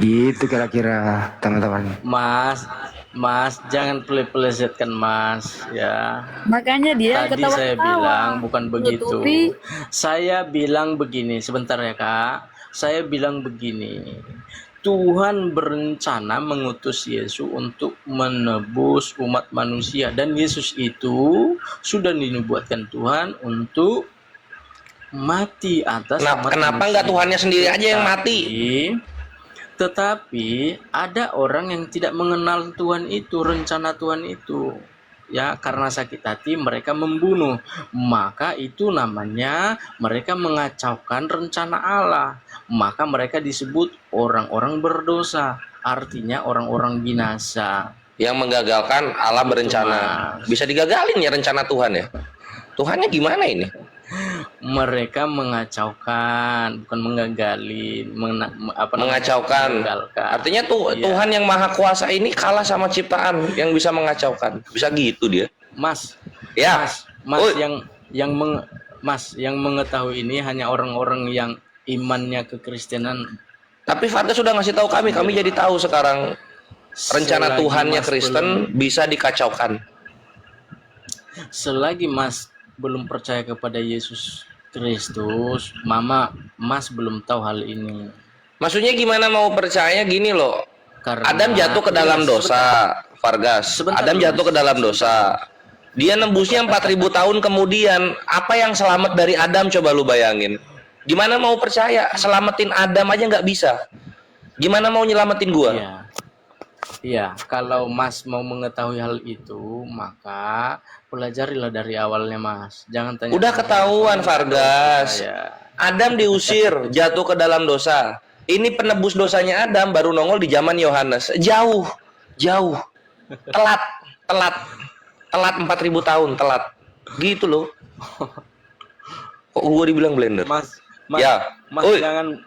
Gitu kira-kira teman-teman. Mas, jangan plesetkan Mas, ya. Makanya dia Tadi saya bilang bukan begitu. Tutupi. Saya bilang begini, sebentar ya Kak. Saya bilang begini. Tuhan berencana mengutus Yesus untuk menebus umat manusia, dan Yesus itu sudah dinubuatkan Tuhan untuk mati atas umat Kenapa manusia. nggak Tuhannya sendiri aja yang mati? Tetapi ada orang yang tidak mengenal Tuhan itu, rencana Tuhan itu. Ya, karena sakit hati mereka membunuh. Maka itu namanya mereka mengacaukan rencana Allah. Maka mereka disebut orang-orang berdosa. Artinya orang-orang binasa. Yang menggagalkan Allah berencana. Bisa digagalin ya rencana Tuhan ya? Tuhannya gimana ini? Mereka mengacaukan, bukan menggagalin, Mengacaukan. Artinya Iya. Tuhan yang maha kuasa ini kalah sama ciptaan yang bisa mengacaukan. Bisa gitu dia. Mas, Ya. Mas Oi. yang mengetahui ini hanya orang-orang yang imannya kekristenan. Tapi Vargas sudah ngasih tahu kami jadi tahu sekarang rencana Selagi Tuhannya Mas Kristen bisa dikacaukan. Selagi Mas belum percaya kepada Yesus Kristus, Mas belum tahu hal ini. Maksudnya gimana mau percaya gini loh. Karena Adam jatuh ke dalam dosa, Vargas. Adam jatuh ke dalam dosa. Dia nembusnya 4.000 tahun kemudian. Apa yang selamat dari Adam, coba lu bayangin. Gimana mau percaya? Selamatin Adam aja nggak bisa. Gimana mau nyelamatin gua? Iya, kalau Mas mau mengetahui hal itu, maka pelajarilah dari awalnya Mas. Jangan tanya. Udah ketahuan Vargas. Adam diusir, jatuh ke dalam dosa. Ini penebus dosanya Adam baru nongol di zaman Yohanes. Jauh. Telat 4.000 tahun, telat. Gitu loh. Kok gua dibilang blender? Mas, Ya. Oi.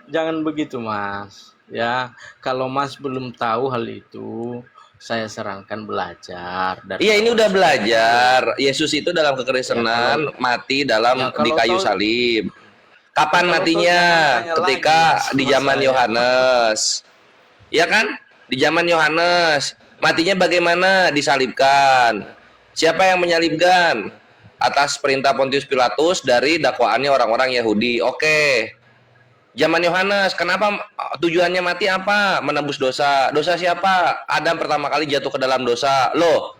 jangan begitu Mas. Ya, kalau Mas belum tahu hal itu, saya sarankan belajar. Iya, ini udah belajar. Yesus itu dalam kekristenan mati di kayu salib. Kapan matinya? Ketika di zaman Yohanes. Ya kan? Di zaman Yohanes. Matinya bagaimana? Disalibkan. Siapa yang menyalibkan? Atas perintah Pontius Pilatus dari dakwaannya orang-orang Yahudi. Oke. Zaman Yohanes, kenapa tujuannya mati apa? Menebus dosa. Dosa siapa? Adam pertama kali jatuh ke dalam dosa. Loh,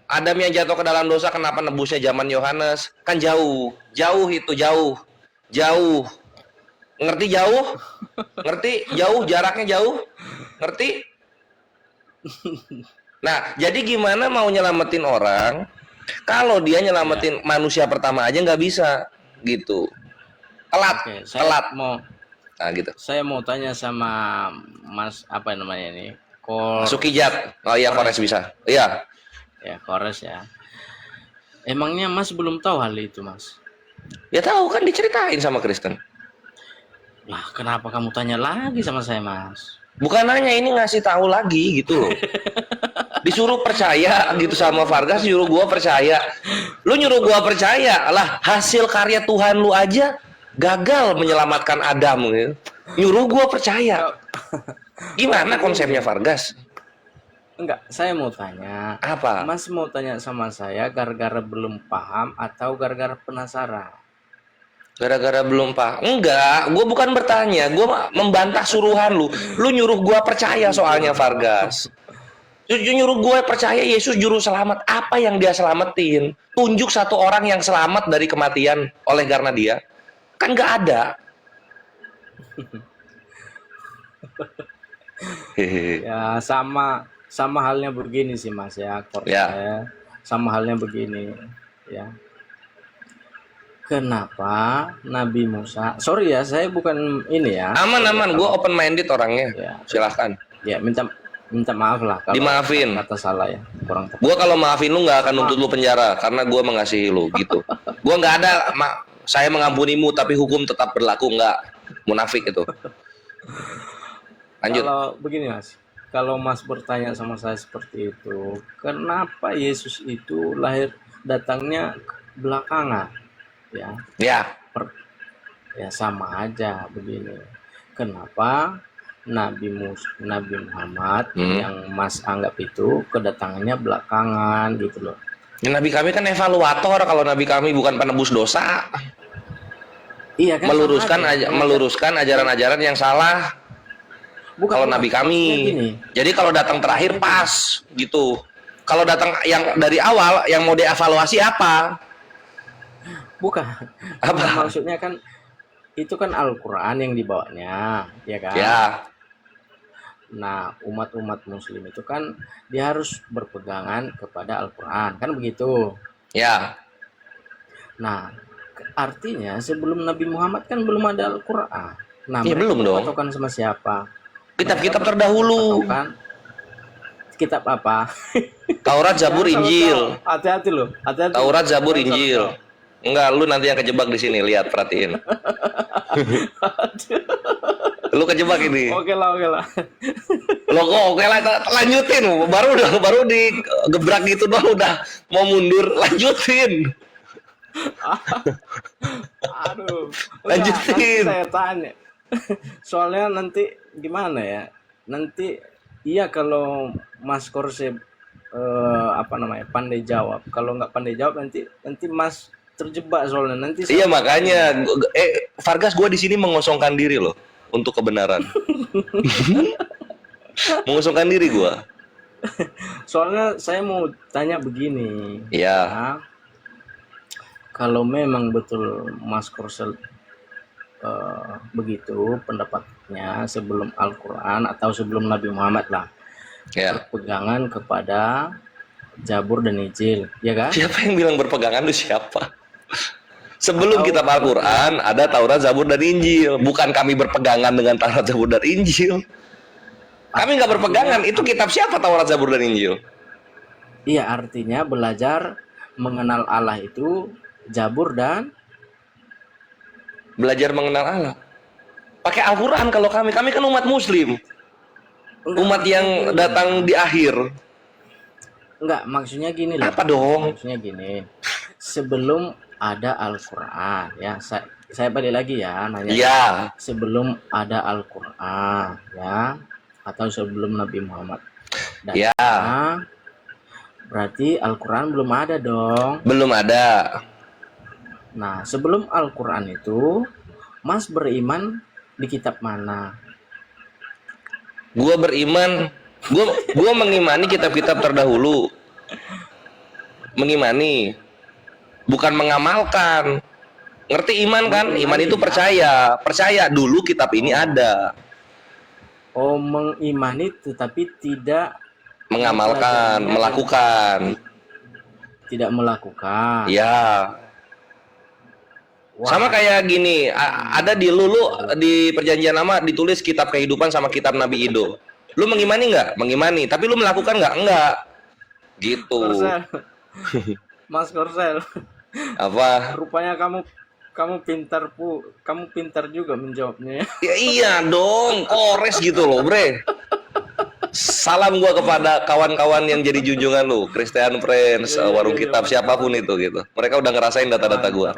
Adam yang jatuh ke dalam dosa kenapa nebusnya zaman Yohanes? Kan jauh. Jauh itu jauh. Jauh. Ngerti jauh? Ngerti? Jauh, jaraknya jauh? Ngerti? Nah, jadi gimana mau nyelamatin orang kalau dia nyelamatin manusia pertama aja nggak bisa gitu. Telat, Oke, telat. Nah, gitu. Saya mau tanya sama Mas apa namanya ini? Sukijat. Oh iya, Kores bisa. Iya. Ya, Kores ya. Emangnya Mas belum tahu hal itu, Mas? Ya tahu kan, diceritain sama Kristen. Lah, kenapa kamu tanya lagi sama saya, Mas? Bukan nanya, ini ngasih tahu lagi gitu loh. Disuruh percaya gitu sama Vargas, nyuruh gua percaya. Lu nyuruh gua percaya, lah hasil karya Tuhan lu aja gagal menyelamatkan Adam gitu. Nyuruh gua percaya. Gimana konsepnya Vargas? Enggak, saya mau tanya. Apa? Mas mau tanya sama saya gara-gara belum paham atau gara-gara penasaran? Gara-gara belum paham? Enggak, gue bukan bertanya, gue membantah suruhan lu. Lu nyuruh gue percaya soalnya Vargas. Nyuruh gue percaya Yesus juru selamat. Apa yang dia selamatin? Tunjuk satu orang yang selamat dari kematian oleh karena dia. Kan nggak ada. Ya sama halnya begini sih Mas ya, Ya. sama halnya begini ya. Kenapa Nabi Musa? Sorry ya, saya bukan ini ya. Aman, gue open minded orangnya. Ya. Silahkan. Ya minta maaf lah kalau Dimaafin. kata salah ya, kurang tepat. Gue kalau maafin lu nggak akan nuntut lu penjara karena gue mengasihi lu gitu. Gue nggak ada, saya mengampunimu tapi hukum tetap berlaku, nggak. Munafik itu. Lanjut. Kalau begini Mas, kalau Mas bertanya sama saya seperti itu, kenapa Yesus itu datangnya belakangan? Ya, Ya. ya sama aja begini. Kenapa Nabi Muhammad yang Mas anggap itu kedatangannya belakangan gitu loh? Ya, Nabi kami kan evaluator, kalau Nabi kami bukan penebus dosa. Iya kan? Meluruskan ajaran-ajaran yang salah. Kalau Nabi kami. Gini. Jadi kalau datang terakhir pas gitu. Kalau datang yang dari awal yang mau dievaluasi apa? Bukan. Apa? Maksudnya kan itu kan Al-Qur'an yang dibawanya, ya kan? Ya. Nah, umat-umat muslim itu kan dia harus berpegangan kepada Al-Qur'an, kan begitu? Ya. Nah, artinya sebelum Nabi Muhammad kan belum ada Al-Qur'an. Nah, Ya, belum dong. Patokan sama siapa? Kitab-kitab terdahulu. Patokan kitab apa? Taurat, Zabur, Injil. Hati-hati loh, hati-hati. Taurat, Zabur, Injil. Enggak, lu nanti yang kejebak di sini, lihat, perhatiin. Lu kejebak ini. Oke lah. Lo kok oke lah, lanjutin. Baru digebrak gitu doang udah mau mundur, lanjutin. Aduh. Lanjutin. Nanti saya tanya. Soalnya nanti gimana ya? Nanti iya kalau Mas Korse pandai jawab. Kalau nggak pandai jawab nanti Mas terjebak soalnya nanti. Iya makanya, Vargas, gue di sini mengosongkan diri loh untuk kebenaran. Mengosongkan diri gue. Soalnya saya mau tanya begini. Iya. Ya, kalau memang betul Mas Korsel begitu pendapatnya sebelum Al-Quran atau sebelum Nabi Muhammad lah, Ya. berpegangan kepada Zabur dan Injil, ya kan? Siapa yang bilang berpegangan lu siapa? Sebelum kitab Al-Quran ada Taurat, Zabur, dan Injil. Bukan kami berpegangan dengan Taurat, Zabur, dan Injil. Kami nggak berpegangan. Itu kitab siapa Taurat, Zabur, dan Injil? Iya, artinya belajar mengenal Allah itu Zabur dan Belajar mengenal Allah. Pakai Al-Quran kalau kami kan umat Muslim. Umat yang datang di akhir. enggak, maksudnya gini loh. Apa dong? Maksudnya gini. Sebelum ada Al-Quran ya, saya balik lagi ya nanya. Iya. Sebelum ada Al-Quran ya, atau sebelum Nabi Muhammad. Ya. Berarti Al-Quran belum ada dong. Belum ada. Nah, sebelum Al-Quran itu, Mas beriman di kitab mana? Gua beriman, gua mengimani kitab-kitab terdahulu. Mengimani, bukan mengamalkan. Ngerti iman kan? Iman itu percaya. Percaya dulu kitab ini ada. Oh, mengimani tetapi tidak Mengamalkan, melakukan. tidak melakukan. Ya. Wah. Sama kayak gini, ada di Lulu di Perjanjian Lama ditulis kitab kehidupan sama kitab Nabi Ido. Lu mengimani nggak? Mengimani. Tapi lu melakukan nggak? Enggak. Gitu. Korsel. Mas Korsel. Apa? Rupanya kamu pintar kamu pintar juga menjawabnya ya. Ya iya dong, kores gitu loh, bre. Salam gua kepada kawan-kawan yang jadi junjungan lu, Christian Friends, Warung Kitab, siapapun itu gitu. Mereka udah ngerasain data-data gua.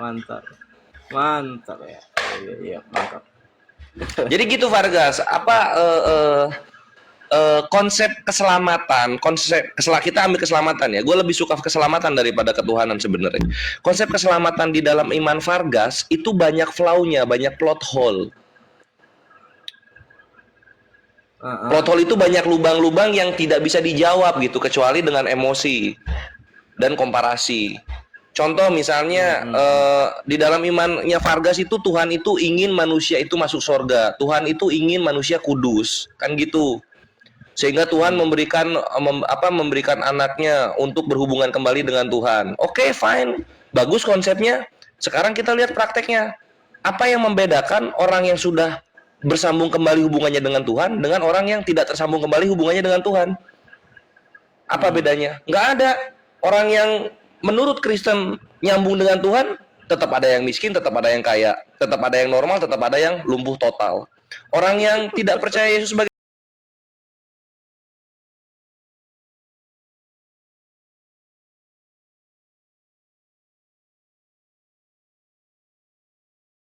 Mantap ya. Iya, mantap. Jadi gitu Vargas, konsep keselamatan, kita ambil keselamatan ya. Gue lebih suka keselamatan daripada ketuhanan sebenarnya. Konsep keselamatan di dalam iman Vargas itu banyak flaw-nya, banyak plot hole. Plot hole itu banyak lubang-lubang yang tidak bisa dijawab gitu, kecuali dengan emosi dan komparasi. Contoh misalnya di dalam imannya Vargas itu Tuhan itu ingin manusia itu masuk surga, Tuhan itu ingin manusia kudus, kan gitu. Sehingga Tuhan memberikan anaknya untuk berhubungan kembali dengan Tuhan. Oke, fine. Bagus konsepnya. Sekarang kita lihat prakteknya. Apa yang membedakan orang yang sudah bersambung kembali hubungannya dengan Tuhan dengan orang yang tidak tersambung kembali hubungannya dengan Tuhan? Apa bedanya? Nggak ada. Orang yang menurut Kristen nyambung dengan Tuhan, tetap ada yang miskin, tetap ada yang kaya. Tetap ada yang normal, tetap ada yang lumpuh total. Orang yang tidak percaya Yesus sebagai